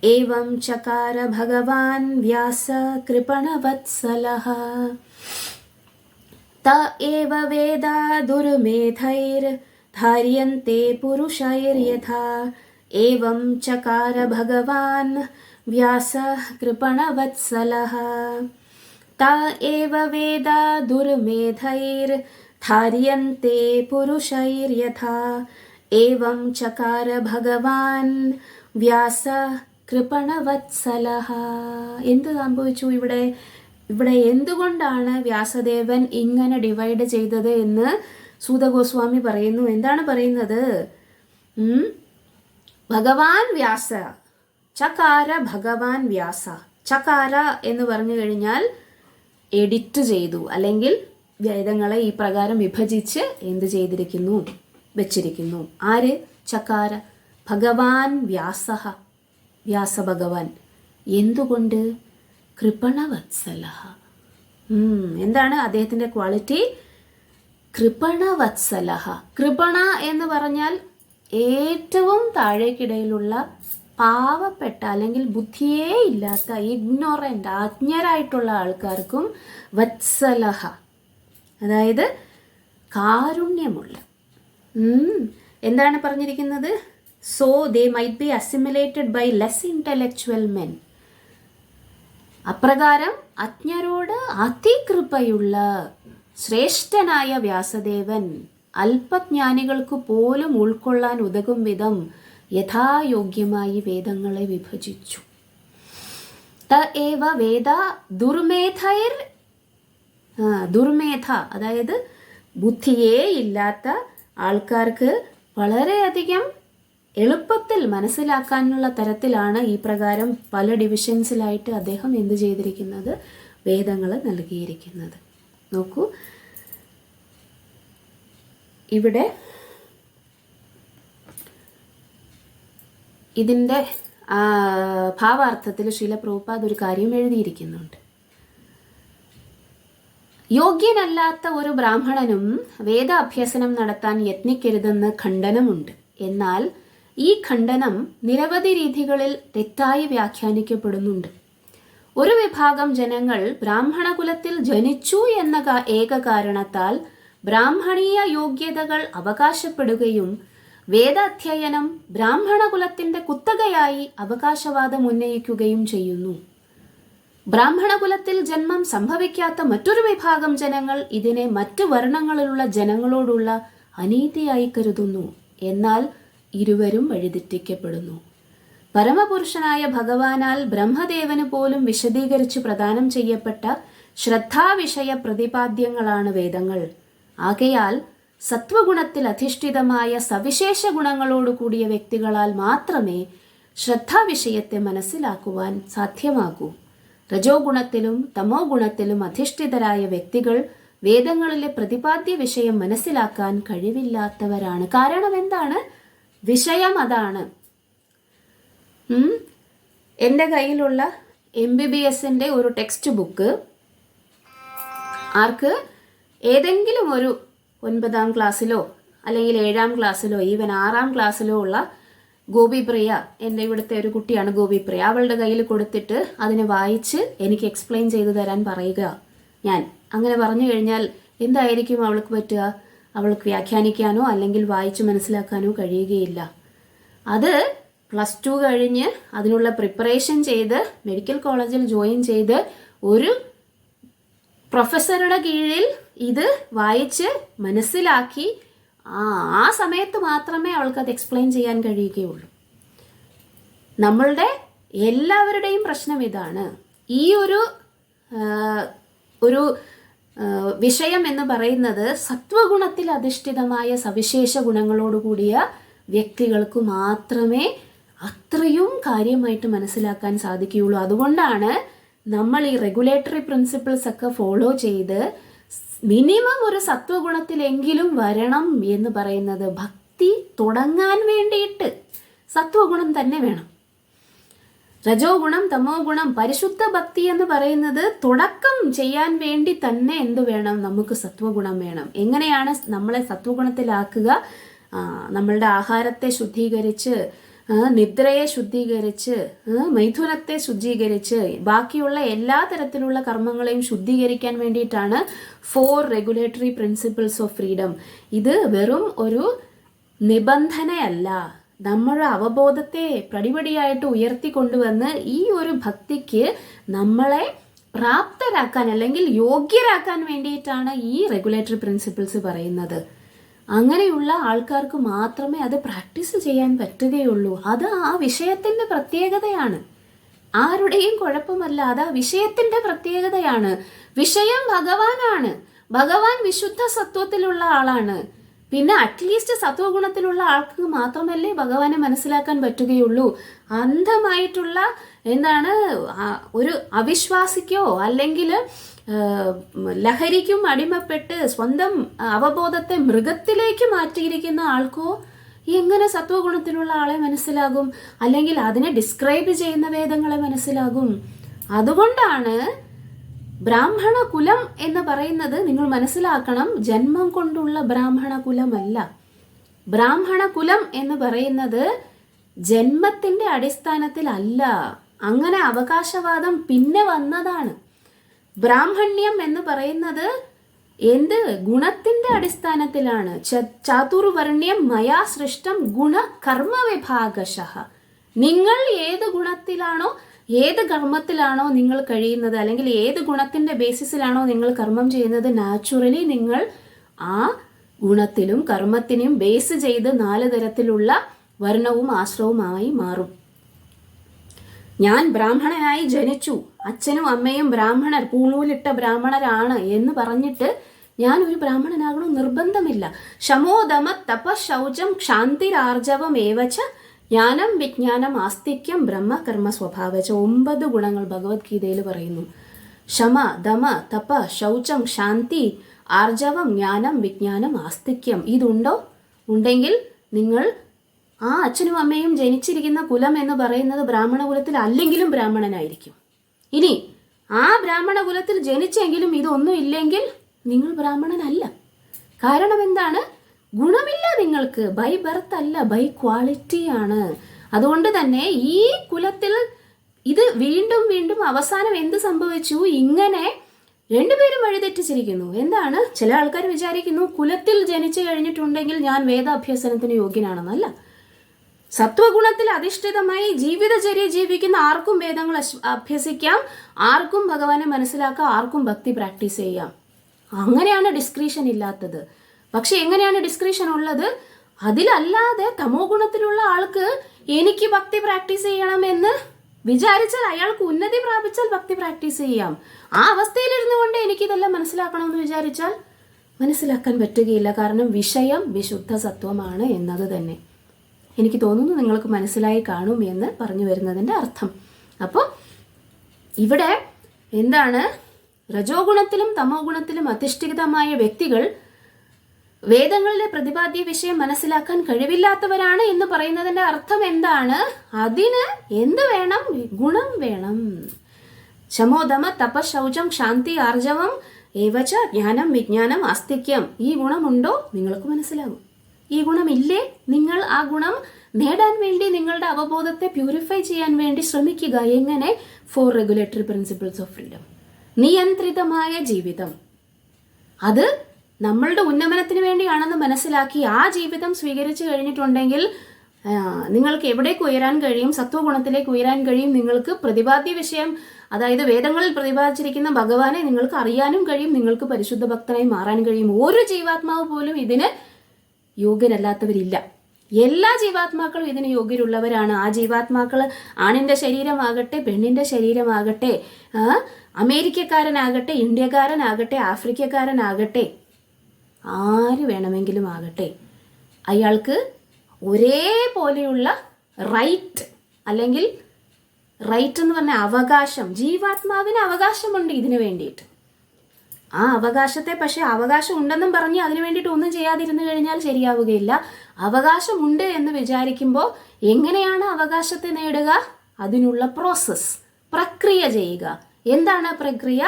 ഏവം ചകാര ഭഗവാൻ വ്യാസ കൃപണവത്സലഃ. ത ഏവ വേദ ദുർമേധൈർ ധാര്യന്തെ പുരുഷൈര്യഥാ ഏവം ചകാര ഭഗവാൻ വ്യാസ കൃപണവത്സലഃ. ത ഏവ വേദ ദുർമേധൈർ ധാര്യന്തെ പുരുഷൈര്യഥാ ഏവം ചകാര ഭഗവാൻ വ്യാസ കൃപണവത്സലഃ. എന്ത് സംഭവിച്ചു ഇവിടെ? ഇവിടെ എന്തുകൊണ്ടാണ് വ്യാസദേവൻ ഇങ്ങനെ ഡിവൈഡ് ചെയ്തത് എന്ന് സൂതഗോസ്വാമി പറയുന്നു. എന്താണ് പറയുന്നത്? ഭഗവാൻ വ്യാസ ചകാര ഭഗവാൻ വ്യാസ. ചകാര എന്ന് പറഞ്ഞു കഴിഞ്ഞാൽ എഡിറ്റ് ചെയ്തു, അല്ലെങ്കിൽ വേദങ്ങളെ ഈ പ്രകാരം വിഭജിച്ച് എന്ത് ചെയ്തിരിക്കുന്നു, വെച്ചിരിക്കുന്നു. ആര്? ചകാര. ഭഗവാൻ വ്യാസഃ, വ്യാസ ഭഗവാൻ. എന്തുകൊണ്ട്? കൃപണവത്സലഃ. എന്താണ് അദ്ദേഹത്തിൻ്റെ ക്വാളിറ്റി? കൃപണവത്സലഃ. കൃപണ എന്ന് പറഞ്ഞാൽ ഏറ്റവും താഴേക്കിടയിലുള്ള പാവപ്പെട്ട അല്ലെങ്കിൽ ബുദ്ധിയേ ഇല്ലാത്ത ഇഗ്നോറൻ്റ് അജ്ഞരായിട്ടുള്ള ആൾക്കാർക്കും വത്സലഃ, അതായത് കാരുണ്യമുള്ള. എന്താണ് പറഞ്ഞിരിക്കുന്നത്? So they might be assimilated by less intellectual men. അപ്രകാരം അജ്ഞരോട് അതികൃപയുള്ള ശ്രേഷ്ഠനായ വ്യാസദേവൻ അല്പജ്ഞാനികൾക്ക് പോലും ഉൾക്കൊള്ളാൻ ഉതകും വിധം യഥായോഗ്യമായി വേദങ്ങളെ വിഭജിച്ചു. ത ഏവ വേദ ദുർമേധൈർ, ദുർമേധ അതായത് ബുദ്ധിയേ ഇല്ലാത്ത ആൾക്കാർക്ക് വളരെയധികം എളുപ്പത്തിൽ മനസ്സിലാക്കാനുള്ള തരത്തിലാണ് ഈ പ്രകാരം പല ഡിവിഷൻസിലായിട്ട് അദ്ദേഹം എന്ത് ചെയ്തിരിക്കുന്നത്? വേദങ്ങൾ നൽകിയിരിക്കുന്നത്. നോക്കൂ, ഇവിടെ ഇതിൻ്റെ ഭാവാർത്ഥത്തിൽ ശ്രീല പ്രഭുപാദ് ഒരു കാര്യം എഴുതിയിരിക്കുന്നുണ്ട്. യോഗ്യനല്ലാത്ത ഒരു ബ്രാഹ്മണനും വേദാഭ്യസനം നടത്താൻ യത്നിക്കരുതെന്ന് ഖണ്ഡനമുണ്ട്. എന്നാൽ ഈ ഖണ്ഡനം നിരവധി രീതികളിൽ തെറ്റായി വ്യാഖ്യാനിക്കപ്പെടുന്നുണ്ട്. ഒരു വിഭാഗം ജനങ്ങൾ ബ്രാഹ്മണകുലത്തിൽ ജനിച്ചു എന്ന ഏക കാരണത്താൽ ബ്രാഹ്മണീയ യോഗ്യതകൾ അവകാശപ്പെടുകയും വേദാധ്യയനം ബ്രാഹ്മണകുലത്തിൻ്റെ കുത്തകയായി അവകാശവാദം ഉന്നയിക്കുകയും ചെയ്യുന്നു. ബ്രാഹ്മണകുലത്തിൽ ജന്മം സംഭവിക്കാത്ത മറ്റൊരു വിഭാഗം ജനങ്ങൾ ഇതിനെ മറ്റു വർണ്ണങ്ങളിലുള്ള ജനങ്ങളോടുള്ള അനീതിയായി കരുതുന്നു. എന്നാൽ ഇരുവരും വഴിതെറ്റിക്കപ്പെടുന്നു. പരമപുരുഷനായ ഭഗവാനാൽ ബ്രഹ്മദേവന് പോലും വിശദീകരിച്ച് പ്രദാനം ചെയ്യപ്പെട്ട ശ്രദ്ധാവിഷയ പ്രതിപാദ്യങ്ങളാണ് വേദങ്ങൾ. ആകയാൽ സത്വഗുണത്തിൽ അധിഷ്ഠിതമായ സവിശേഷ ഗുണങ്ങളോട് കൂടിയ വ്യക്തികളാൽ മാത്രമേ ശ്രദ്ധാവിഷയത്തെ മനസ്സിലാക്കുവാൻ സാധ്യമാകൂ. രജോ ഗുണത്തിലും തമോ ഗുണത്തിലും അധിഷ്ഠിതരായ വ്യക്തികൾ വേദങ്ങളിലെ പ്രതിപാദ്യ വിഷയം മനസ്സിലാക്കാൻ കഴിവില്ലാത്തവരാണ്. കാരണം എന്താണ്? വിഷയം അതാണ്. എൻ്റെ കയ്യിലുള്ള MBBSൻ്റെ ഒരു ടെക്സ്റ്റ് ബുക്ക് ആർക്ക് ഏതെങ്കിലും ഒരു 9ാം ക്ലാസ്സിലോ അല്ലെങ്കിൽ 7ാം ക്ലാസ്സിലോ ഈവൻ 6ാം ക്ലാസ്സിലോ ഉള്ള ഗോപിപ്രിയ, എൻ്റെ ഇവിടുത്തെ ഒരു കുട്ടിയാണ് ഗോപിപ്രിയ, അവളുടെ കയ്യിൽ കൊടുത്തിട്ട് അതിനെ വായിച്ച് എനിക്ക് എക്സ്പ്ലെയിൻ ചെയ്തു തരാൻ പറയുക. ഞാൻ അങ്ങനെ പറഞ്ഞു കഴിഞ്ഞാൽ എന്തായിരിക്കും അവൾക്ക് പറ്റുക? അവൾക്ക് വ്യാഖ്യാനിക്കാനോ അല്ലെങ്കിൽ വായിച്ച് മനസ്സിലാക്കാനോ കഴിയുകയില്ല. അത് +2 കഴിഞ്ഞ് അതിനുള്ള പ്രിപ്പറേഷൻ ചെയ്ത് മെഡിക്കൽ കോളേജിൽ ജോയിൻ ചെയ്ത് ഒരു പ്രൊഫസറുടെ കീഴിൽ ഇത് വായിച്ച് മനസ്സിലാക്കി ആ സമയത്ത് മാത്രമേ അവൾക്കത് എക്സ്പ്ലെയിൻ ചെയ്യാൻ കഴിയുകയുള്ളൂ. നമ്മളുടെ എല്ലാവരുടെയും പ്രശ്നം ഇതാണ്. ഈ ഒരു വിഷയം എന്ന് പറയുന്നത് സത്വഗുണത്തിൽ അധിഷ്ഠിതമായ സവിശേഷ ഗുണങ്ങളോടുകൂടിയ വ്യക്തികൾക്ക് മാത്രമേ അത്രയും കാര്യമായിട്ട് മനസ്സിലാക്കാൻ സാധിക്കുകയുള്ളൂ. അതുകൊണ്ടാണ് നമ്മൾ ഈ റെഗുലേറ്ററി പ്രിൻസിപ്പിൾസ് ഒക്കെ ഫോളോ ചെയ്ത് മിനിമം ഒരു സത്വഗുണത്തിലെങ്കിലും വരണം എന്ന് പറയുന്നത്. ഭക്തി തുടങ്ങാൻ വേണ്ടിയിട്ട് സത്വഗുണം തന്നെ വേണം. രജോ ഗുണം, തമോ ഗുണം, പരിശുദ്ധ ഭക്തി എന്ന് പറയുന്നത് തുടക്കം ചെയ്യാൻ വേണ്ടി തന്നെ എന്തു വേണം? നമുക്ക് സത്വഗുണം വേണം. എങ്ങനെയാണ് നമ്മളെ സത്വഗുണത്തിലാക്കുക? നമ്മളുടെ ആഹാരത്തെ ശുദ്ധീകരിച്ച്, നിദ്രയെ ശുദ്ധീകരിച്ച്, മൈഥുനത്തെ ശുദ്ധീകരിച്ച്, ബാക്കിയുള്ള എല്ലാ തരത്തിലുള്ള കർമ്മങ്ങളെയും ശുദ്ധീകരിക്കാൻ വേണ്ടിയിട്ടാണ് 4 റെഗുലേറ്ററി പ്രിൻസിപ്പിൾസ് ഓഫ് ഫ്രീഡം. ഇത് വെറും ഒരു നിബന്ധനയല്ല, നമ്മുടെ അവബോധത്തെ പടിപടിയായിട്ട് ഉയർത്തിക്കൊണ്ടുവന്ന് ഈ ഒരു ഭക്തിക്ക് നമ്മളെ പ്രാപ്തരാക്കാൻ അല്ലെങ്കിൽ യോഗ്യരാക്കാൻ വേണ്ടിയിട്ടാണ് ഈ റെഗുലേറ്ററി പ്രിൻസിപ്പിൾസ് പറയുന്നത്. അങ്ങനെയുള്ള ആൾക്കാർക്ക് മാത്രമേ അത് പ്രാക്ടീസ് ചെയ്യാൻ പറ്റുകയുള്ളൂ. അത് ആ വിഷയത്തിൻ്റെ പ്രത്യേകതയാണ്, ആരുടെയും കുഴപ്പമല്ല. അത് ആ വിഷയത്തിൻ്റെ പ്രത്യേകതയാണ്. വിഷയം ഭഗവാനാണ്. ഭഗവാൻ വിശുദ്ധ സത്വത്തിലുള്ള ആളാണ്. പിന്നെ അറ്റ്ലീസ്റ്റ് സത്വഗുണത്തിലുള്ള ആൾക്ക് മാത്രമല്ലേ ഭഗവാനെ മനസ്സിലാക്കാൻ പറ്റുകയുള്ളൂ. അന്ധമായിട്ടുള്ള ഒരു അവിശ്വാസിക്കോ അല്ലെങ്കിൽ ലഹരിക്കും അടിമപ്പെട്ട് സ്വന്തം അവബോധത്തെ മൃഗത്തിലേക്ക് മാറ്റിയിരിക്കുന്ന ആൾക്കോ എങ്ങനെ സത്വഗുണത്തിലുള്ള ആളെ മനസ്സിലാകും? അല്ലെങ്കിൽ അതിനെ ഡിസ്ക്രൈബ് ചെയ്യുന്ന വേദങ്ങളെ മനസ്സിലാകും? അതുകൊണ്ടാണ് ബ്രാഹ്മണ കുലം എന്ന് പറയുന്നത്, നിങ്ങൾ മനസ്സിലാക്കണം, ജന്മം കൊണ്ടുള്ള ബ്രാഹ്മണ കുലമല്ല. ബ്രാഹ്മണ കുലം എന്ന് പറയുന്നത് ജന്മത്തിന്റെ അടിസ്ഥാനത്തിലല്ല. അങ്ങനെ അവകാശവാദം പിന്നെ വന്നതാണ്. ബ്രാഹ്മണ്യം എന്ന് പറയുന്നത് ഗുണത്തിന്റെ അടിസ്ഥാനത്തിലാണ്. ചാതുർവർണ്ണ്യം മയാ സൃഷ്ടം ഗുണ കർമ്മ വിഭാഗശഃ. നിങ്ങൾ ഏത് ഗുണത്തിലാണോ, ഏത് കർമ്മത്തിലാണോ നിങ്ങൾ കഴിയുന്നത്, അല്ലെങ്കിൽ ഏത് ഗുണത്തിന്റെ ബേസിസിലാണോ നിങ്ങൾ കർമ്മം ചെയ്യുന്നത്, നാച്ചുറലി നിങ്ങൾ ആ ഗുണത്തിലും കർമ്മത്തിനും ബേസ് ചെയ്ത് 4 തരത്തിലുള്ള വർണ്ണവും ആശ്രവുമായി മാറും. ഞാൻ ബ്രാഹ്മണനായി ജനിച്ചു, അച്ഛനും അമ്മയും ബ്രാഹ്മണർ, പൂണൂലിട്ട ബ്രാഹ്മണരാണ് എന്ന് പറഞ്ഞിട്ട് ഞാൻ ഒരു ബ്രാഹ്മണനാകണോ നിർബന്ധമില്ല. ശമോ ദമ തപ ശൗചം ക്ഷാന്തിരാർജവം ഏവച ജ്ഞാനം വിജ്ഞാനം ആസ്തിക്യം ബ്രഹ്മ കർമ്മ സ്വഭാവച്ച. 9 ഗുണങ്ങൾ ഭഗവത്ഗീതയിൽ പറയുന്നു. ശമ, ദമ, തപ, ശൗചം, ശാന്തി, ആർജവം, ജ്ഞാനം, വിജ്ഞാനം, ആസ്തിക്യം. ഇതുണ്ടോ? ഉണ്ടെങ്കിൽ നിങ്ങൾ ആ അച്ഛനും അമ്മയും ജനിച്ചിരിക്കുന്ന കുലം എന്ന് പറയുന്നത് ബ്രാഹ്മണ കുലത്തിൽ അല്ലെങ്കിലും ബ്രാഹ്മണനായിരിക്കും. ഇനി ആ ബ്രാഹ്മണ കുലത്തിൽ ജനിച്ചെങ്കിലും ഇതൊന്നും ഇല്ലെങ്കിൽ നിങ്ങൾ ബ്രാഹ്മണനല്ല. കാരണം എന്താണ്? ഗുണമില്ല നിങ്ങൾക്ക്. ബൈ ബർത്ത് അല്ല, ബൈ ക്വാളിറ്റി ആണ്. അതുകൊണ്ട് തന്നെ ഈ കുലത്തിൽ ഇത് വീണ്ടും വീണ്ടും അവസാനം എന്ത് സംഭവിച്ചു? ഇങ്ങനെ രണ്ടുപേരും വഴിതെറ്റിച്ചിരിക്കുന്നു. എന്താണ്? ചില ആൾക്കാർ വിചാരിക്കുന്നു കുലത്തിൽ ജനിച്ചു കഴിഞ്ഞിട്ടുണ്ടെങ്കിൽ ഞാൻ വേദാഭ്യസനത്തിന് യോഗ്യനാണെന്നല്ല. സത്വഗുണത്തിൽ അധിഷ്ഠിതമായി ജീവിതചര്യ ജീവിക്കുന്ന ആർക്കും വേദങ്ങൾ അഭ്യസിക്കാം, ആർക്കും ഭഗവാനെ മനസ്സിലാക്കാം, ആർക്കും ഭക്തി പ്രാക്ടീസ് ചെയ്യാം. അങ്ങനെയാണ് ഡിസ്ക്രിഷൻ ഇല്ലാത്തത്. പക്ഷെ എങ്ങനെയാണ് ഡിസ്ക്രിഷൻ ഉള്ളത്? അതിലല്ലാതെ തമോ ഗുണത്തിലുള്ള ആൾക്ക് എനിക്ക് ഭക്തി പ്രാക്ടീസ് ചെയ്യണമെന്ന് വിചാരിച്ചാൽ അയാൾക്ക് ഉന്നതി പ്രാപിച്ചാൽ ഭക്തി പ്രാക്ടീസ് ചെയ്യാം. ആ അവസ്ഥയിലിരുന്നു കൊണ്ട് എനിക്കിതെല്ലാം മനസ്സിലാക്കണമെന്ന് വിചാരിച്ചാൽ മനസ്സിലാക്കാൻ പറ്റുകയില്ല. കാരണം വിഷയം വിശുദ്ധ സത്വമാണ് എന്നത് തന്നെ. എനിക്ക് തോന്നുന്നു നിങ്ങൾക്ക് മനസ്സിലായി കാണും എന്ന് പറഞ്ഞു വരുന്നതിൻ്റെ അർത്ഥം. അപ്പോൾ ഇവിടെ എന്താണ്? രജോ ഗുണത്തിലും തമോ ഗുണത്തിലും അധിഷ്ഠിതമായ വ്യക്തികൾ വേദങ്ങളിലെ പ്രതിപാദ്യ വിഷയം മനസ്സിലാക്കാൻ കഴിവില്ലാത്തവരാണ് എന്ന് പറയുന്നതിന്റെ അർത്ഥം എന്താണ്? അതിന് എന്ത് വേണം? ഗുണം വേണം. ശമോദമ തപ ശൗചം ശാന്തി ആർജവം ഏവച ജ്ഞാനം വിജ്ഞാനം ആസ്തിക്യം. ഈ ഗുണമുണ്ടോ? നിങ്ങൾക്ക് മനസ്സിലാകും. ഈ ഗുണമില്ലേ? നിങ്ങൾ ആ ഗുണം നേടാൻ വേണ്ടി നിങ്ങളുടെ അവബോധത്തെ പ്യൂരിഫൈ ചെയ്യാൻ വേണ്ടി ശ്രമിക്കുക. എങ്ങനെ? 4 റെഗുലേറ്ററി പ്രിൻസിപ്പിൾസ് ഓഫ് ഫ്രീഡം. നിയന്ത്രിതമായ ജീവിതം. അത് നമ്മളുടെ ഉന്നമനത്തിന് വേണ്ടിയാണെന്ന് മനസ്സിലാക്കി ആ ജീവിതം സ്വീകരിച്ചു കഴിഞ്ഞിട്ടുണ്ടെങ്കിൽ നിങ്ങൾക്ക് എവിടേക്ക് ഉയരാൻ കഴിയും? സത്വഗുണത്തിലേക്ക് ഉയരാൻ കഴിയും. നിങ്ങൾക്ക് പ്രതിപാദ്യ വിഷയം, അതായത് വേദങ്ങളിൽ പ്രതിപാദിച്ചിരിക്കുന്ന ഭഗവാനെ നിങ്ങൾക്ക് അറിയാനും കഴിയും. നിങ്ങൾക്ക് പരിശുദ്ധ ഭക്തനായി മാറാൻ കഴിയും. ഒരു ജീവാത്മാവ് പോലും ഇതിന് യോഗ്യനല്ലാത്തവരില്ല. എല്ലാ ജീവാത്മാക്കളും ഇതിന് യോഗ്യരുള്ളവരാണ്. ആ ജീവാത്മാക്കൾ ആണിൻ്റെ ശരീരമാകട്ടെ പെണ്ണിൻ്റെ ശരീരമാകട്ടെ, അമേരിക്കക്കാരനാകട്ടെ ഇന്ത്യക്കാരനാകട്ടെ ആഫ്രിക്കക്കാരനാകട്ടെ ആര് വേണമെങ്കിലും ആകട്ടെ, അയാൾക്ക് ഒരേപോലെയുള്ള റൈറ്റ്, അല്ലെങ്കിൽ റൈറ്റ് എന്ന് പറഞ്ഞ അവകാശം, ജീവാത്മാവിന് അവകാശമുണ്ട് ഇതിനു വേണ്ടിയിട്ട്. ആ അവകാശത്തെ പക്ഷേ അവകാശം ഉണ്ടെന്നും പറഞ്ഞ് അതിനു വേണ്ടിയിട്ട് ഒന്നും ചെയ്യാതിരുന്നു കഴിഞ്ഞാൽ ശരിയാവുകയില്ല. അവകാശമുണ്ട് എന്ന് വിചാരിക്കുമ്പോൾ എങ്ങനെയാണ് അവകാശത്തെ നേടുക? അതിനുള്ള പ്രോസസ്സ്, പ്രക്രിയ ചെയ്യുക. എന്താണ് പ്രക്രിയ?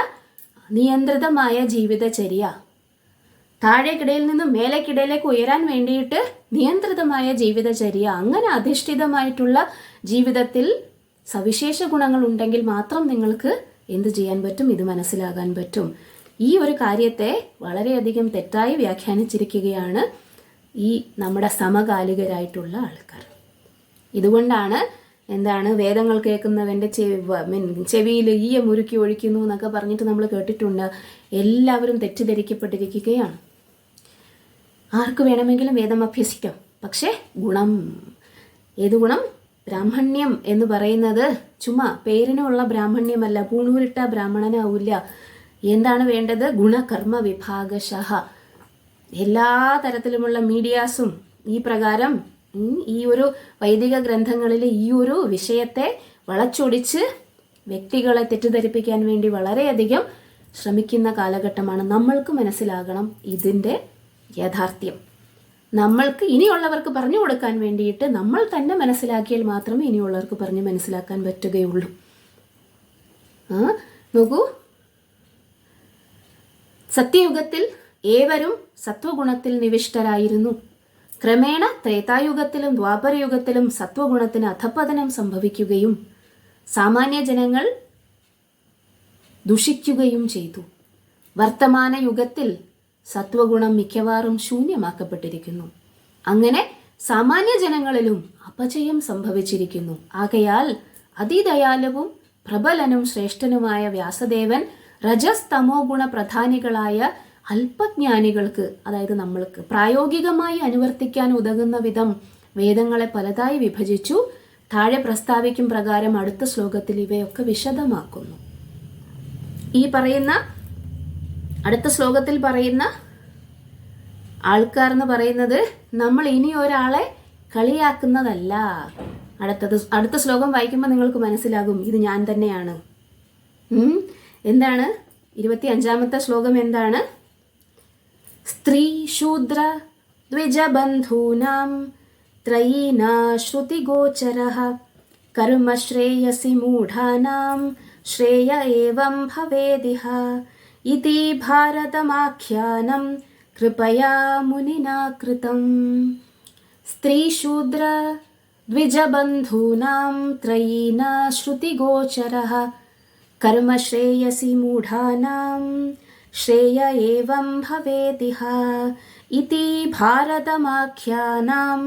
നിയന്ത്രിതമായ ജീവിതചര്യ. താഴേക്കിടയിൽ നിന്നും മേലേക്കിടയിലേക്ക് ഉയരാൻ വേണ്ടിയിട്ട് നിയന്ത്രിതമായ ജീവിതചര്യ. അങ്ങനെ അധിഷ്ഠിതമായിട്ടുള്ള ജീവിതത്തിൽ സവിശേഷ ഗുണങ്ങൾ ഉണ്ടെങ്കിൽ മാത്രം നിങ്ങൾക്ക് എന്ത് ചെയ്യാൻ പറ്റും? ഇത് മനസ്സിലാകാൻ പറ്റും. ഈ ഒരു കാര്യത്തെ വളരെയധികം തെറ്റായി വ്യാഖ്യാനിച്ചിരിക്കുകയാണ് ഈ നമ്മുടെ സമകാലികരായിട്ടുള്ള ആൾക്കാർ. ഇതുകൊണ്ടാണ് വേദങ്ങൾ കേൾക്കുന്നവൻ്റെ ചെവിയിൽ ഈയ മുറുക്കി ഒഴിക്കുന്നു എന്നൊക്കെ പറഞ്ഞിട്ട് നമ്മൾ കേട്ടിട്ടുണ്ട്. എല്ലാവരും തെറ്റിദ്ധരിക്കപ്പെട്ടിരിക്കുകയാണ്. ആർക്ക് വേണമെങ്കിലും വേദം അഭ്യസിക്കാം, പക്ഷേ ഗുണം, ഏത് ഗുണം? ബ്രാഹ്മണ്യം എന്ന് പറയുന്നത് ചുമ്മാ പേരിനുള്ള ബ്രാഹ്മണ്യമല്ല, പൂണൂരിട്ട ബ്രാഹ്മണനാവില്ല. എന്താണ് വേണ്ടത്? ഗുണകർമ്മ വിഭാഗശഃ. എല്ലാ തരത്തിലുമുള്ള മീഡിയാസും ഈ പ്രകാരം ഈ ഒരു വൈദിക ഗ്രന്ഥങ്ങളിലെ ഈ ഒരു വിഷയത്തെ വളച്ചൊടിച്ച് വ്യക്തികളെ തെറ്റിദ്ധരിപ്പിക്കാൻ വേണ്ടി വളരെയധികം ശ്രമിക്കുന്ന കാലഘട്ടമാണ്. നമ്മൾക്ക് മനസ്സിലാകണം ഇതിൻ്റെ യാഥാർത്ഥ്യം. നമ്മൾക്ക് ഇനിയുള്ളവർക്ക് പറഞ്ഞു കൊടുക്കാൻ വേണ്ടിയിട്ട് നമ്മൾ തന്നെ മനസ്സിലാക്കിയാൽ മാത്രമേ ഇനിയുള്ളവർക്ക് പറഞ്ഞ് മനസ്സിലാക്കാൻ പറ്റുകയുള്ളൂ. നോക്കൂ, സത്യയുഗത്തിൽ ഏവരും സത്വഗുണത്തിൽ നിവിഷ്ടരായിരുന്നു. ക്രമേണ ത്രേതായുഗത്തിലും ദ്വാപരയുഗത്തിലും സത്വഗുണത്തിന് അധപ്പതനം സംഭവിക്കുകയും സാമാന്യ ജനങ്ങൾ ദുഷിക്കുകയും ചെയ്തു. വർത്തമാന യുഗത്തിൽ സത്വഗുണം മിക്കവാറും ശൂന്യമാക്കപ്പെട്ടിരിക്കുന്നു. അങ്ങനെ സാമാന്യ ജനങ്ങളിലും അപചയം സംഭവിച്ചിരിക്കുന്നു. ആകയാൽ അതിദയാലുവും പ്രബലനും ശ്രേഷ്ഠനുമായ വ്യാസദേവൻ രജസ് തമോ ഗുണ പ്രധാനികളായ അല്പജ്ഞാനികൾക്ക്, അതായത് നമ്മൾക്ക് പ്രായോഗികമായി അനുവർത്തിക്കാൻ ഉതകുന്ന വിധം വേദങ്ങളെ പലതായി വിഭജിച്ചു. താഴെ പ്രസ്താവിക്കും പ്രകാരം അടുത്ത ശ്ലോകത്തിൽ ഇവയൊക്കെ വിശദമാക്കുന്നു. ഈ പറയുന്ന അടുത്ത ശ്ലോകത്തിൽ പറയുന്ന ആൾക്കാർ എന്ന് പറയുന്നത് നമ്മൾ ഇനി ഒരാളെ കളിയാക്കുന്നതല്ല. അടുത്ത ശ്ലോകം വായിക്കുമ്പോൾ നിങ്ങൾക്ക് മനസ്സിലാകും ഇത് ഞാൻ തന്നെയാണ്. എന്താണ് 25ാമത്തെ ശ്ലോകം? എന്താണ്? സ്ത്രീ ശൂദ്ര ദ്വിജബന്ധൂനാം ത്രയീനാ ശ്രുതിഗോചരഃ കർമ്മ ശ്രേയസി മൂഢാനാം ശ്രേയ ഏവം ഭവേദിഹ ഇതി ഭാരതമാഖ്യാനം കൃപയാ മുനിനാ കൃതം. സ്ത്രീ ശൂദ്ര ദ്വിജബന്ധൂനാം ത്രയീനാ ശ്രുതിഗോചരഃ കർമ്മ ശ്രേയസി മൂഢാനാം ശ്രേയ ഏവം ഭവേദിഹ ഇതി ഭാരതമാഖ്യാനം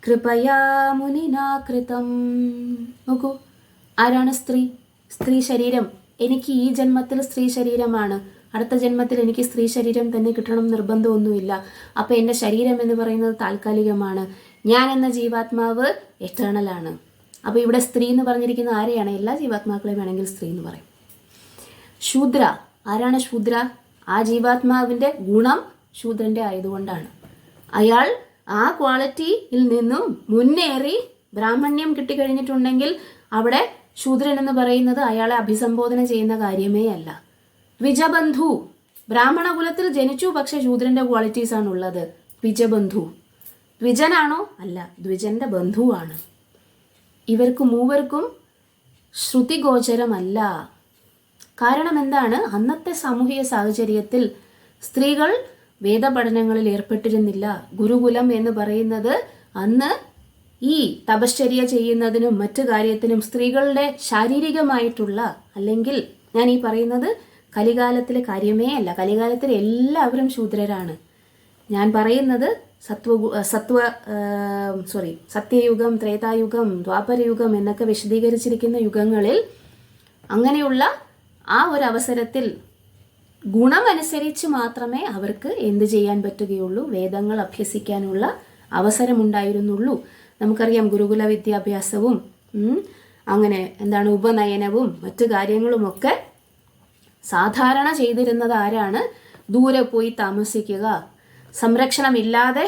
കൃപയാ മുനിനാ കൃതം. നോക്കൂ, ആരാണ് സ്ത്രീ? സ്ത്രീ ശരീരം. എനിക്ക് ഈ ജന്മത്തിൽ സ്ത്രീ ശരീരമാണ്, അടുത്ത ജന്മത്തിൽ എനിക്ക് സ്ത്രീ ശരീരം തന്നെ കിട്ടണം നിർബന്ധമൊന്നുമില്ല. അപ്പോൾ എൻ്റെ ശരീരം എന്ന് പറയുന്നത് താൽക്കാലികമാണ്. ഞാൻ എന്ന ജീവാത്മാവ് എറ്റേണലാണ്. അപ്പോൾ ഇവിടെ സ്ത്രീ എന്ന് പറഞ്ഞിരിക്കുന്ന ആരെയാണ്? എല്ലാ ജീവാത്മാക്കളെയും വേണമെങ്കിൽ സ്ത്രീ എന്ന് പറയും. ശൂദ്ര, ആരാണ് ശൂദ്ര? ആ ജീവാത്മാവിൻ്റെ ഗുണം ശൂദ്രൻ്റെ ആയതുകൊണ്ടാണ്. അയാൾ ആ ക്വാളിറ്റിയിൽ നിന്നും മുന്നേറി ബ്രാഹ്മണ്യം കിട്ടിക്കഴിഞ്ഞിട്ടുണ്ടെങ്കിൽ അവിടെ ശൂദ്രൻ എന്ന് പറയുന്നത് അയാളെ അഭിസംബോധന ചെയ്യുന്ന കാര്യമേ അല്ല. ദ്വിജബന്ധു, ബ്രാഹ്മണ കുലത്തിൽ ജനിച്ചു, പക്ഷെ ശൂദ്രന്റെ ക്വാളിറ്റീസ് ആണ് ഉള്ളത്. ദ്വിജബന്ധു, ദ്വിജനാണോ? അല്ല, ദ്വിജന്റെ ബന്ധുവാണ്. ഇവർക്ക് മൂവർക്കും ശ്രുതിഗോചരമല്ല. കാരണം എന്താണ്? അന്നത്തെ സാമൂഹിക സാഹചര്യത്തിൽ സ്ത്രീകൾ വേദപഠനങ്ങളിൽ ഏർപ്പെട്ടിരുന്നില്ല. ഗുരുകുലം എന്ന് പറയുന്നത് അന്ന് ഈ തപശ്ചര്യ ചെയ്യുന്നതിനും മറ്റു കാര്യത്തിനും സ്ത്രീകളുടെ ശാരീരികമായിട്ടുള്ള, അല്ലെങ്കിൽ ഞാൻ ഈ പറയുന്നത് കലികാലത്തിലെ കാര്യമേ അല്ല. കലികാലത്തിൽ എല്ലാവരും ശൂദ്രരാണ്. ഞാൻ പറയുന്നത് സത്യയുഗം, ത്രേതായുഗം, ദ്വാപരയുഗം എന്നൊക്കെ വിശദീകരിച്ചിരിക്കുന്ന യുഗങ്ങളിൽ അങ്ങനെയുള്ള ആ ഒരു അവസരത്തിൽ ഗുണമനുസരിച്ച് മാത്രമേ അവർക്ക് എന്ത് ചെയ്യാൻ പറ്റുകയുള്ളൂ? വേദങ്ങൾ അഭ്യസിക്കാനുള്ള അവസരമുണ്ടായിരുന്നുള്ളൂ. നമുക്കറിയാം ഗുരുകുല വിദ്യാഭ്യാസവും അങ്ങനെ ഉപനയനവും മറ്റു കാര്യങ്ങളുമൊക്കെ സാധാരണ ചെയ്തിരുന്നത് ആരാണ്? ദൂരെ പോയി താമസിക്കുക, സംരക്ഷണമില്ലാതെ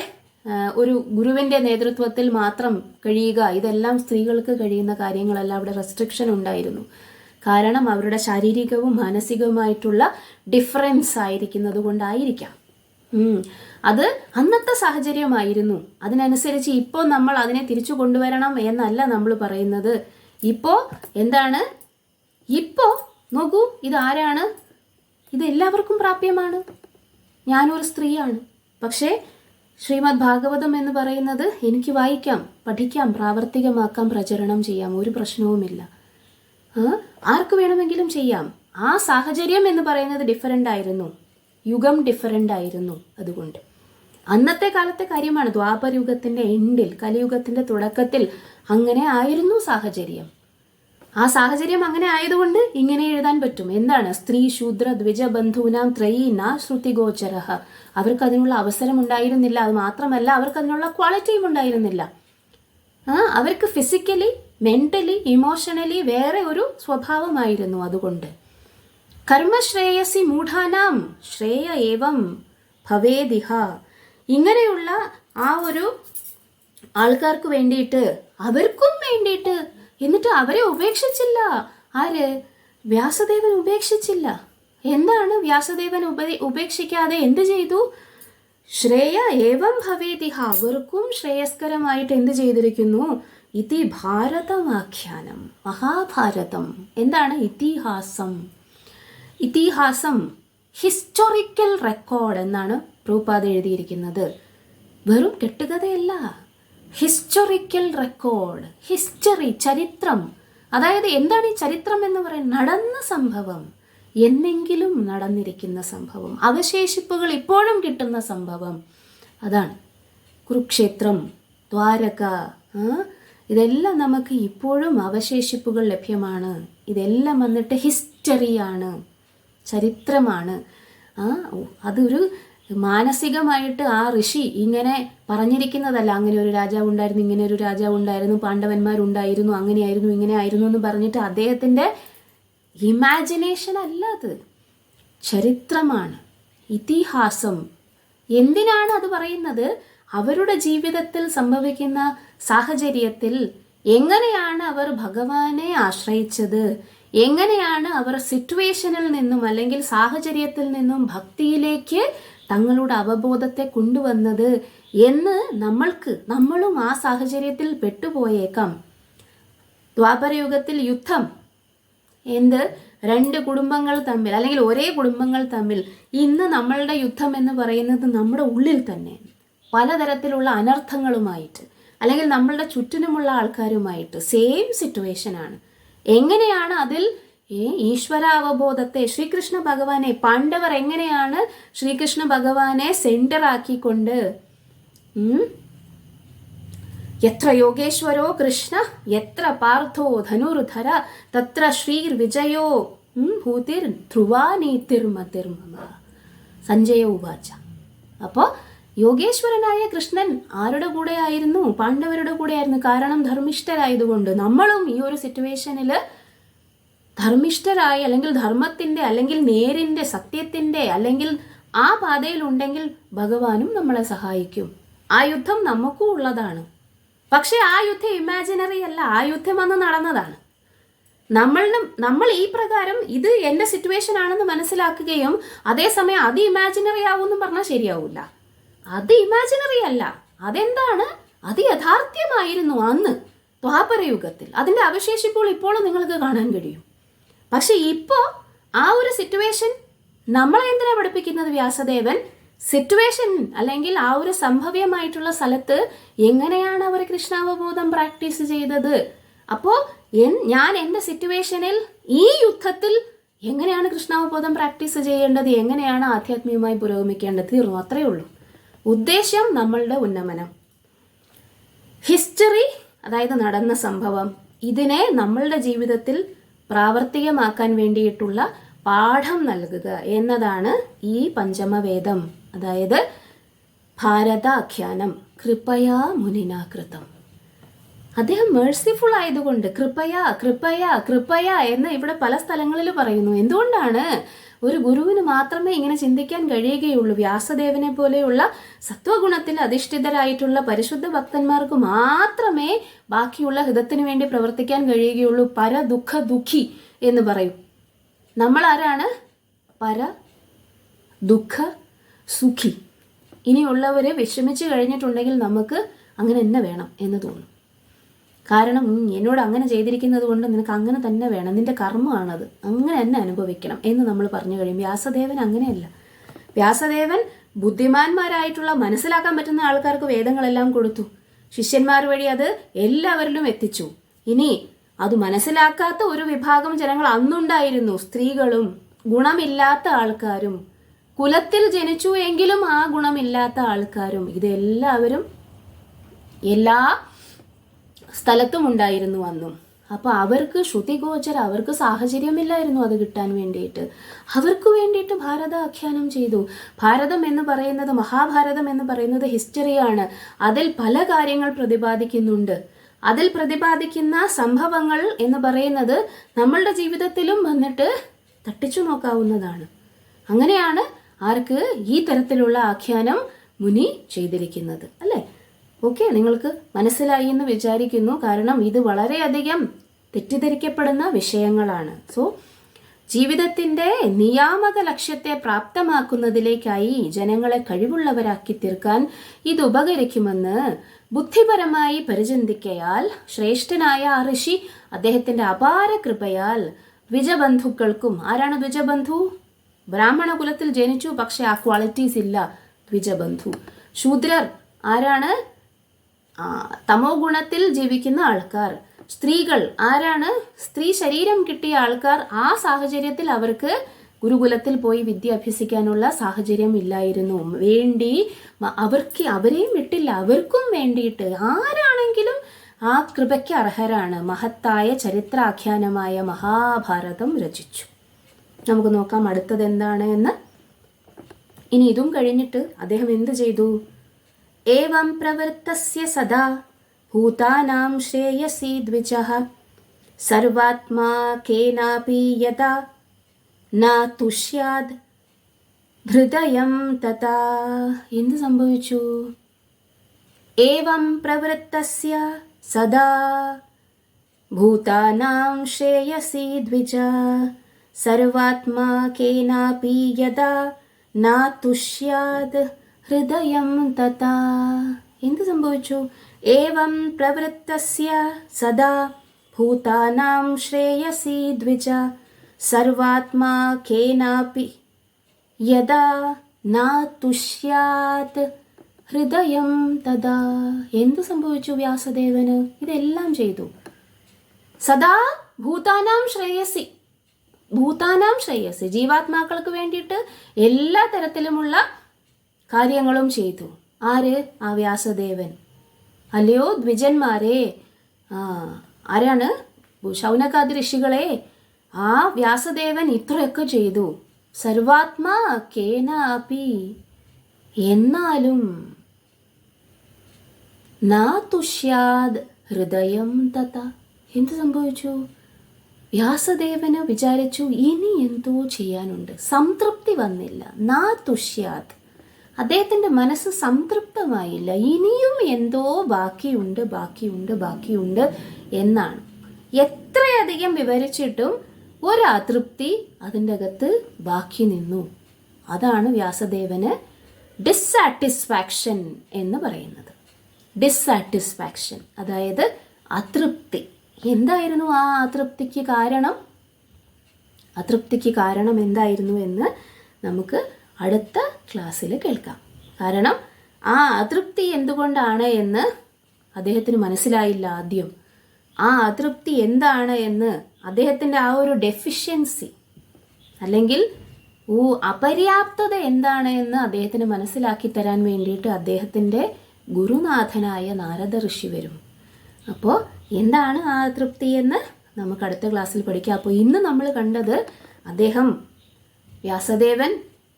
ഒരു ഗുരുവിൻ്റെ നേതൃത്വത്തിൽ മാത്രം കഴിയുക, ഇതെല്ലാം സ്ത്രീകൾക്ക് കഴിയുന്ന കാര്യങ്ങളല്ല. അവിടെ റെസ്ട്രിക്ഷൻ ഉണ്ടായിരുന്നു. കാരണം അവരുടെ ശാരീരികവും മാനസികവുമായിട്ടുള്ള ഡിഫറൻസ് ആയിരിക്കുന്നത് കൊണ്ടായിരിക്കാം. അത് അന്നത്തെ സാഹചര്യമായിരുന്നു. അതിനനുസരിച്ച് ഇപ്പോൾ നമ്മൾ അതിനെ തിരിച്ചു കൊണ്ടുവരണം എന്നല്ല നമ്മൾ പറയുന്നത്. ഇപ്പോൾ എന്താണ്? ഇപ്പോൾ നോക്കൂ, ഇതാരാണ്? ഇത് എല്ലാവർക്കും പ്രാപ്യമാണ്. ഞാനൊരു സ്ത്രീയാണ്. പക്ഷേ ശ്രീമദ് ഭാഗവതം എന്ന് പറയുന്നത് എനിക്ക് വായിക്കാം, പഠിക്കാം, പ്രാവർത്തികമാക്കാം, പ്രചരണം ചെയ്യാം, ഒരു പ്രശ്നവുമില്ല. ആർക്ക് വേണമെങ്കിലും ചെയ്യാം. ആ സാഹചര്യം എന്ന് പറയുന്നത് ഡിഫറൻ്റ് ആയിരുന്നു, യുഗം ഡിഫറൻ്റ് ആയിരുന്നു. അതുകൊണ്ട് അന്നത്തെ കാലത്തെ കാര്യമാണ്. ദ്വാപരയുഗത്തിൻ്റെ എൻഡിൽ, കലിയുഗത്തിൻ്റെ തുടക്കത്തിൽ അങ്ങനെ ആയിരുന്നു സാഹചര്യം. ആ സാഹചര്യം അങ്ങനെ ആയതുകൊണ്ട് ഇങ്ങനെ എഴുതാൻ പറ്റും. എന്താണ്? സ്ത്രീ ശൂദ്ര ദ്വിജ ബന്ധൂനാം ത്രയീ നാ ശ്രുതിഗോചരഃ. അവർക്ക് അതിനുള്ള അവസരം ഉണ്ടായിരുന്നില്ല. അത് മാത്രമല്ല, അവർക്ക് അതിനുള്ള ക്വാളിറ്റിയും ഉണ്ടായിരുന്നില്ല. അവർക്ക് ഫിസിക്കലി, മെന്റലി, ഇമോഷണലി വേറെ ഒരു സ്വഭാവമായിരുന്നു. അതുകൊണ്ട് കർമ്മശ്രേയസി മൂഢാനാം ശ്രേയ ഏവം ഭവേദിഹ. ഇങ്ങനെയുള്ള ആ ഒരു ആൾക്കാർക്ക് വേണ്ടിയിട്ട്, അവർക്കും വേണ്ടിയിട്ട്, എന്നിട്ട് അവരെ ഉപേക്ഷിച്ചില്ല. ആര്? വ്യാസദേവൻ ഉപേക്ഷിച്ചില്ല. എന്താണ് വ്യാസദേവൻ ഉപേക്ഷിക്കാതെ എന്ത് ചെയ്തു? ശ്രേയ ഏവം ഭവേതിഹ. അവർക്കും ശ്രേയസ്കരമായിട്ട് എന്ത് ചെയ്തിരിക്കുന്നു? ഇതി ഭാരതമാഖ്യാനം, മഹാഭാരതം. എന്താണ്? ഇതിഹാസം. ഇതിഹാസം, ഹിസ്റ്റോറിക്കൽ റെക്കോർഡ് എന്നാണ് പ്രഭുപാദ എഴുതിയിരിക്കുന്നത്. വെറും കെട്ടുകഥയല്ല, ഹിസ്റ്റോറിക്കൽ റെക്കോർഡ്. ഹിസ്റ്ററി, ചരിത്രം. അതായത് എന്താണ് ഈ ചരിത്രം എന്ന് പറയുന്നത്? നടന്ന സംഭവം, എന്നെങ്കിലും നടന്നിരിക്കുന്ന സംഭവം, അവശേഷിപ്പുകൾ ഇപ്പോഴും കിട്ടുന്ന സംഭവം. അതാണ് കുരുക്ഷേത്രം, ദ്വാരക. ഇതെല്ലാം നമുക്ക് ഇപ്പോഴും അവശേഷിപ്പുകൾ ലഭ്യമാണ്. ഇതെല്ലാം വന്നിട്ട് ഹിസ്റ്ററിയാണ്, ചരിത്രമാണ്. അതൊരു മാനസികമായിട്ട് ആ ഋഷി ഇങ്ങനെ പറഞ്ഞിരിക്കുന്നതല്ല. അങ്ങനെ ഒരു രാജാവ് ഉണ്ടായിരുന്നു, ഇങ്ങനെ ഒരു രാജാവ് ഉണ്ടായിരുന്നു, പാണ്ഡവന്മാരുണ്ടായിരുന്നു, അങ്ങനെയായിരുന്നു, ഇങ്ങനെ ആയിരുന്നു എന്ന് പറഞ്ഞിട്ട് അദ്ദേഹത്തിൻ്റെ ഇമാജിനേഷൻ അല്ല, അത് ചരിത്രമാണ്, ഇതിഹാസം. എന്തിനാണ് അത് പറയുന്നത്? അവരുടെ ജീവിതത്തിൽ സംഭവിക്കുന്ന സാഹചര്യത്തിൽ എങ്ങനെയാണ് അവർ ഭഗവാനെ ആശ്രയിച്ചത്, എങ്ങനെയാണ് അവർ സിറ്റുവേഷനിൽ നിന്നും അല്ലെങ്കിൽ സാഹചര്യത്തിൽ നിന്നും ഭക്തിയിലേക്ക് തങ്ങളുടെ അവബോധത്തെ കൊണ്ടുവന്നത് എന്ന് നമ്മളും ആ സാഹചര്യത്തിൽ പെട്ടുപോയേക്കാം. ദ്വാപരയുഗത്തിൽ യുദ്ധം, രണ്ട് കുടുംബങ്ങൾ തമ്മിൽ അല്ലെങ്കിൽ ഒരേ കുടുംബങ്ങൾ തമ്മിൽ. ഇന്ന് നമ്മളുടെ യുദ്ധം എന്ന് പറയുന്നത് നമ്മുടെ ഉള്ളിൽ തന്നെ പലതരത്തിലുള്ള അനർത്ഥങ്ങളുമായിട്ട് അല്ലെങ്കിൽ നമ്മളുടെ ചുറ്റിനുമുള്ള ആൾക്കാരുമായിട്ട് സെയിം സിറ്റുവേഷനാണ്. എങ്ങനെയാണ് അതിൽ ഈശ്വരാവബോധത്തെ, ശ്രീകൃഷ്ണ ഭഗവാനെ, പാണ്ഡവർ എങ്ങനെയാണ് ശ്രീകൃഷ്ണ ഭഗവാനെ സെന്റർ ആക്കിക്കൊണ്ട് യത്ര യോഗേശ്വരോ കൃഷ്ണ യത്ര പാർത്ഥോ ധനുർധര തത്ര ശ്രീർ വിജയോ ഭൂതിർ ധ്രുവാനീതിർമതിർമമ സഞ്ജയ ഉവാച. അപ്പോൾ യോഗേശ്വരനായ കൃഷ്ണൻ ആരുടെ കൂടെ ആയിരുന്നു? പാണ്ഡവരുടെ കൂടെ ആയിരുന്നു. കാരണം ധർമ്മിഷ്ഠരായതുകൊണ്ട്. നമ്മളും ഈ ഒരു സിറ്റുവേഷനിൽ ധർമ്മിഷ്ഠരായി അല്ലെങ്കിൽ ധർമ്മത്തിൻ്റെ അല്ലെങ്കിൽ നേരിൻ്റെ, സത്യത്തിൻ്റെ അല്ലെങ്കിൽ ആ പാതയിലുണ്ടെങ്കിൽ ഭഗവാനും നമ്മളെ സഹായിക്കും. ആ യുദ്ധം നമുക്കും ഉള്ളതാണ്. പക്ഷെ ആ യുദ്ധം ഇമാജിനറി അല്ല, ആ യുദ്ധം അന്ന് നടന്നതാണ്. നമ്മൾ ഈ പ്രകാരം ഇത് എൻ്റെ സിറ്റുവേഷൻ ആണെന്ന് മനസ്സിലാക്കുകയും അതേസമയം അത് ഇമാജിനറി ആവുമെന്നും പറഞ്ഞാൽ ശരിയാവില്ല. അത് ഇമാജിനറി അല്ല, അതെന്താണ്? അത് യഥാർത്ഥ്യമായിരുന്നു അന്ന് ദ്വാപരയുഗത്തിൽ. അതിൻ്റെ അവശേഷിപ്പുകൾ ഇപ്പോഴും നിങ്ങൾക്ക് കാണാൻ കഴിയും. പക്ഷെ ഇപ്പോൾ ആ ഒരു സിറ്റുവേഷൻ നമ്മളെ എന്തിനാ പഠിപ്പിക്കുന്നത് വ്യാസദേവൻ? സിറ്റുവേഷൻ അല്ലെങ്കിൽ ആ ഒരു സംഭവ്യമായിട്ടുള്ള സ്ഥലത്ത് എങ്ങനെയാണ് അവർ കൃഷ്ണാവബോധം പ്രാക്ടീസ് ചെയ്തത്? അപ്പോൾ ഞാൻ എൻ്റെ സിറ്റുവേഷനിൽ ഈ യുദ്ധത്തിൽ എങ്ങനെയാണ് കൃഷ്ണാവബോധം പ്രാക്ടീസ് ചെയ്യേണ്ടത്, എങ്ങനെയാണ് ആധ്യാത്മികമായി പുരോഗമിക്കേണ്ടത്? തീർന്നു, അത്രയേ ഉള്ളൂ. ഉദ്ദേശം നമ്മളുടെ ഉന്നമനം. ഹിസ്റ്ററി, അതായത് നടന്ന സംഭവം, ഇതിനെ നമ്മളുടെ ജീവിതത്തിൽ പ്രാവർത്തികമാക്കാൻ വേണ്ടിയിട്ടുള്ള പാഠം നൽകുക എന്നതാണ് ഈ പഞ്ചമവേദം, അതായത് ഭാരതാഖ്യാനം. കൃപയാ മുനിനാ കൃതം. അദ്ദേഹം മേഴ്സിഫുൾ ആയതുകൊണ്ട് കൃപയാ കൃപയാ കൃപയാ എന്ന് ഇവിടെ പല സ്ഥലങ്ങളിൽ പറയുന്നു. എന്തുകൊണ്ടാണ്? ഒരു ഗുരുവിന് മാത്രമേ ഇങ്ങനെ ചിന്തിക്കാൻ കഴിയുകയുള്ളൂ. വ്യാസദേവനെ പോലെയുള്ള സത്വഗുണത്തിൽ അധിഷ്ഠിതരായിട്ടുള്ള പരിശുദ്ധ ഭക്തന്മാർക്ക് മാത്രമേ ബാക്കിയുള്ള ഹിതത്തിന് വേണ്ടി പ്രവർത്തിക്കാൻ കഴിയുകയുള്ളൂ. പര ദുഃഖ ദുഃഖി എന്ന് പറയും. നമ്മൾ ആരാണ്? പര ദുഃഖ സുഖി. ഇനിയുള്ളവരെ വിഷമിച്ച് കഴിഞ്ഞിട്ടുണ്ടെങ്കിൽ നമുക്ക് അങ്ങനെ തന്നെ വേണം എന്ന് തോന്നും. കാരണം എന്നോട് അങ്ങനെ ചെയ്തിരിക്കുന്നത് കൊണ്ട് നിനക്ക് അങ്ങനെ തന്നെ വേണം, നിന്റെ കർമ്മമാണത്, അങ്ങനെ തന്നെ അനുഭവിക്കണം എന്ന് നമ്മൾ പറഞ്ഞു കഴിയും. വ്യാസദേവൻ അങ്ങനെയല്ല. വ്യാസദേവൻ ബുദ്ധിമാന്മാരായിട്ടുള്ള മനസ്സിലാക്കാൻ പറ്റുന്ന ആൾക്കാർക്ക് വേദങ്ങളെല്ലാം കൊടുത്തു. ശിഷ്യന്മാർ വഴി അത് എല്ലാവരിലും എത്തിച്ചു. ഇനി അത് മനസ്സിലാക്കാത്ത ഒരു വിഭാഗം ജനങ്ങൾ അന്നുണ്ടായിരുന്നു. സ്ത്രീകളും ഗുണമില്ലാത്ത ആൾക്കാരും, കുലത്തിൽ ജനിച്ചു എങ്കിലും ആ ഗുണമില്ലാത്ത ആൾക്കാരും, ഇതെല്ലാവരും എല്ലാ സ്ഥലത്തും ഉണ്ടായിരുന്നു അന്നും. അപ്പോൾ അവർക്ക് ശ്രുതിഗോചര, അവർക്ക് സാഹചര്യമില്ലായിരുന്നു അത് കിട്ടാൻ വേണ്ടിയിട്ട്. അവർക്ക് വേണ്ടിയിട്ട് ഭാരത ആഖ്യാനം ചെയ്തു. ഭാരതം എന്ന് പറയുന്നത്, മഹാഭാരതം എന്ന് പറയുന്നത് ഹിസ്റ്ററിയാണ്. അതിൽ പല കാര്യങ്ങൾ പ്രതിപാദിക്കുന്നുണ്ട്. അതിൽ പ്രതിപാദിക്കുന്ന സംഭവങ്ങൾ എന്ന് പറയുന്നത് നമ്മളുടെ ജീവിതത്തിലും വന്നിട്ട് തട്ടിച്ചു നോക്കാവുന്നതാണ്. അങ്ങനെയാണ് ആർക്ക് ഈ തരത്തിലുള്ള ആഖ്യാനം മുനി ചെയ്തിരിക്കുന്നത്, അല്ലേ? ഓക്കെ, നിങ്ങൾക്ക് മനസ്സിലായി എന്ന് വിചാരിക്കുന്നു. കാരണം ഇത് വളരെയധികം തെറ്റിദ്ധരിക്കപ്പെടുന്ന വിഷയങ്ങളാണ്. സോ ജീവിതത്തിൻ്റെ നിയാമക ലക്ഷ്യത്തെ പ്രാപ്തമാക്കുന്നതിലേക്കായി ജനങ്ങളെ കഴിവുള്ളവരാക്കി തീർക്കാൻ ഇത് ഉപകരിക്കുമെന്ന് ബുദ്ധിപരമായി പരിചിന്തിക്കയാൽ ശ്രേഷ്ഠനായ ആ ഋഷി അദ്ദേഹത്തിൻ്റെ അപാര കൃപയാൽ ദ്വിജബന്ധുക്കൾക്കും, ആരാണ് ദ്വിജബന്ധു? ബ്രാഹ്മണ കുലത്തിൽ ജനിച്ചു പക്ഷെ ആ ക്വാളിറ്റീസ് ഇല്ല, ദ്വിജബന്ധു. ശൂദ്രർ ആരാണ്? തമോ ഗുണത്തിൽ ജീവിക്കുന്ന ആൾക്കാർ. സ്ത്രീകൾ ആരാണ്? സ്ത്രീ ശരീരം കിട്ടിയ ആൾക്കാർ. ആ സാഹചര്യത്തിൽ അവർക്ക് ഗുരുകുലത്തിൽ പോയി വിദ്യ അഭ്യസിക്കാനുള്ള സാഹചര്യം ഇല്ലായിരുന്നു. അവരെയും വിട്ടില്ല. അവർക്കും വേണ്ടിയിട്ട് ആരാണെങ്കിലും ആ കൃപയ്ക്ക് അർഹരാണ്. മഹത്തായ ചരിത്രാഖ്യാനമായ മഹാഭാരതം രചിച്ചു. നമുക്ക് നോക്കാം അടുത്തത് എന്താണ് എന്ന്. ഇനി ഇതും കഴിഞ്ഞിട്ട് അദ്ദേഹം എന്ത് ചെയ്തു? ഏവം പ്രവൃത്തസ്യ സദാ ഭൂതാനാം ശ്രേയസി ദ്വിജഃ സർവാത്മാ കേനാപി യഥാ ന തുഷ്യാദ് ഹൃദയം തഥാ. എന്ത് സംഭവിച്ചു? ഏവം പ്രവൃത്തസ്യ സദാ ഭൂതാനാം ശ്രേയസി ദ്വിജഃ സർവാത്മാ കേനാപി യഥാ ന തുഷ്യാദ് ഹൃദയം തഥാ. എന്ത് സംഭവിച്ചു? ഏവം പ്രവൃത്തസ്യ സദാ ഭൂതാനാം ശ്രേയസി ദ്വിജ സർവാത്മാ കേനാപി യഥാ ന തുഷ്യാത് ഹൃദയം തഥാ. എന്ത് സംഭവിച്ചു വ്യാസദേവന്? ഇതെല്ലാം ചെയ്തു. സദാ ഭൂതാനാം ശ്രേയസി, ഭൂതാനാം ശ്രേയസി, ജീവാത്മാക്കൾക്ക് വേണ്ടിയിട്ട് എല്ലാ തരത്തിലുമുള്ള കാര്യങ്ങളും ചെയ്തു. ആര്? ആ വ്യാസദേവൻ. അല്ലയോ ദ്വിജന്മാരെ, ആരാണ്? ശൗനകാദി ഋഷികളെ, ആ വ്യാസദേവൻ ഇത്രയൊക്കെ ചെയ്തു. സർവാത്മാ കേനാപി, എന്നാലും നാ തുഷ്യാദ് ഹൃദയം തഥാ. എന്ത് സംഭവിച്ചു? വ്യാസദേവന് വിചാരിച്ചു ഇനി എന്തോ ചെയ്യാനുണ്ട്, സംതൃപ്തി വന്നില്ല. നാ തുഷ്യാദ്, അദ്ദേഹത്തിൻ്റെ മനസ്സ് സംതൃപ്തമായില്ല. ഇനിയും എന്തോ ബാക്കിയുണ്ട് ബാക്കിയുണ്ട് ബാക്കിയുണ്ട് എന്നാണ്. എത്രയധികം വിവരിച്ചിട്ടും ഒരു അതൃപ്തി അതിൻ്റെ അകത്ത് ബാക്കി നിന്നു. അതാണ് വ്യാസദേവന് ഡിസ്സാറ്റിസ്ഫാക്ഷൻ എന്ന് പറയുന്നത്. ഡിസ്സാറ്റിസ്ഫാക്ഷൻ, അതായത് അതൃപ്തി. എന്തായിരുന്നു ആ അതൃപ്തിക്ക് കാരണം? അതൃപ്തിക്ക് കാരണം എന്തായിരുന്നു എന്ന് നമുക്ക് അടുത്ത ക്ലാസ്സിൽ കേൾക്കാം. കാരണം ആ അതൃപ്തി എന്തുകൊണ്ടാണ് എന്ന് അദ്ദേഹത്തിന് മനസ്സിലായില്ല ആദ്യം. ആ അതൃപ്തി എന്താണ് എന്ന്, അദ്ദേഹത്തിൻ്റെ ആ ഒരു ഡെഫിഷ്യൻസി അല്ലെങ്കിൽ അപര്യാപ്തത എന്താണ് എന്ന് അദ്ദേഹത്തിന് മനസ്സിലാക്കി തരാൻ വേണ്ടിയിട്ട് അദ്ദേഹത്തിൻ്റെ ഗുരുനാഥനായ നാരദ ഋഷി വരും. അപ്പോൾ എന്താണ് ആ അതൃപ്തി എന്ന് നമുക്ക് അടുത്ത ക്ലാസ്സിൽ പഠിക്കാം. അപ്പോൾ ഇന്ന് നമ്മൾ കണ്ടത് വ്യാസദേവൻ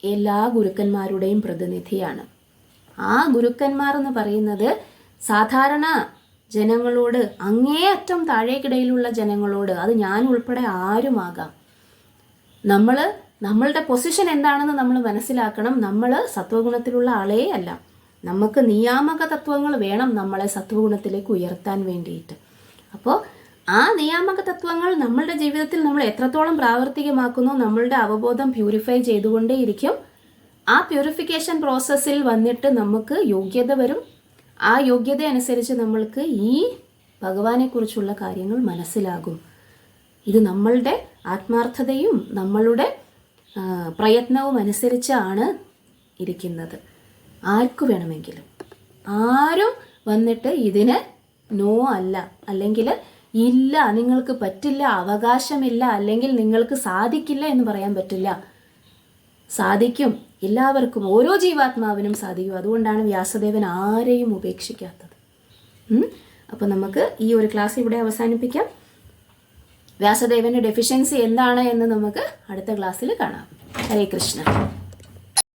എല്ലാ ഗുരുക്കന്മാരുടെയും പ്രതിനിധിയാണ്. ആ ഗുരുക്കന്മാർ എന്ന് പറയുന്നത് സാധാരണ ജനങ്ങളോട്, അങ്ങേയറ്റം താഴേക്കിടയിലുള്ള ജനങ്ങളോട്, അത് ഞാൻ ഉൾപ്പെടെ ആരുമാകാം, നമ്മളുടെ പൊസിഷൻ എന്താണെന്ന് നമ്മൾ മനസ്സിലാക്കണം. നമ്മൾ സത്വഗുണത്തിലുള്ള ആളേ അല്ല. നമുക്ക് നിയാമക തത്വങ്ങൾ വേണം നമ്മളെ സത്വഗുണത്തിലേക്ക് ഉയർത്താൻ വേണ്ടിയിട്ട്. അപ്പോൾ ആ നിയാമക തത്വങ്ങൾ നമ്മളുടെ ജീവിതത്തിൽ നമ്മൾ എത്രത്തോളം പ്രാവർത്തികമാക്കുന്നു, നമ്മളുടെ അവബോധം പ്യൂരിഫൈ ചെയ്തുകൊണ്ടേയിരിക്കും. ആ പ്യൂരിഫിക്കേഷൻ പ്രോസസ്സിൽ വന്നിട്ട് നമുക്ക് യോഗ്യത വരും. ആ യോഗ്യത അനുസരിച്ച് നമ്മൾക്ക് ഈ ഭഗവാനെക്കുറിച്ചുള്ള കാര്യങ്ങൾ മനസ്സിലാകും. ഇത് നമ്മളുടെ ആത്മാർത്ഥതയും നമ്മളുടെ പ്രയത്നവും അനുസരിച്ചാണ് ഇരിക്കുന്നത്. ആർക്കു വേണമെങ്കിലും, ആരും വന്നിട്ട് ഇതിന് നോ അല്ല, അല്ലെങ്കിൽ ഇല്ല, നിങ്ങൾക്ക് പറ്റില്ല, അവകാശമില്ല, അല്ലെങ്കിൽ നിങ്ങൾക്ക് സാധിക്കില്ല എന്ന് പറയാൻ പറ്റില്ല. സാധിക്കും, എല്ലാവർക്കും, ഓരോ ജീവാത്മാവിനും സാധിക്കും. അതുകൊണ്ടാണ് വ്യാസദേവൻ ആരെയും ഉപേക്ഷിക്കാത്തത്. അപ്പോൾ നമുക്ക് ഈ ഒരു ക്ലാസ് ഇവിടെ അവസാനിപ്പിക്കാം. വ്യാസദേവന്റെ ഡെഫിഷ്യൻസി എന്താണ് എന്ന് നമുക്ക് അടുത്ത ക്ലാസ്സിൽ കാണാം. ഹരേ കൃഷ്ണ.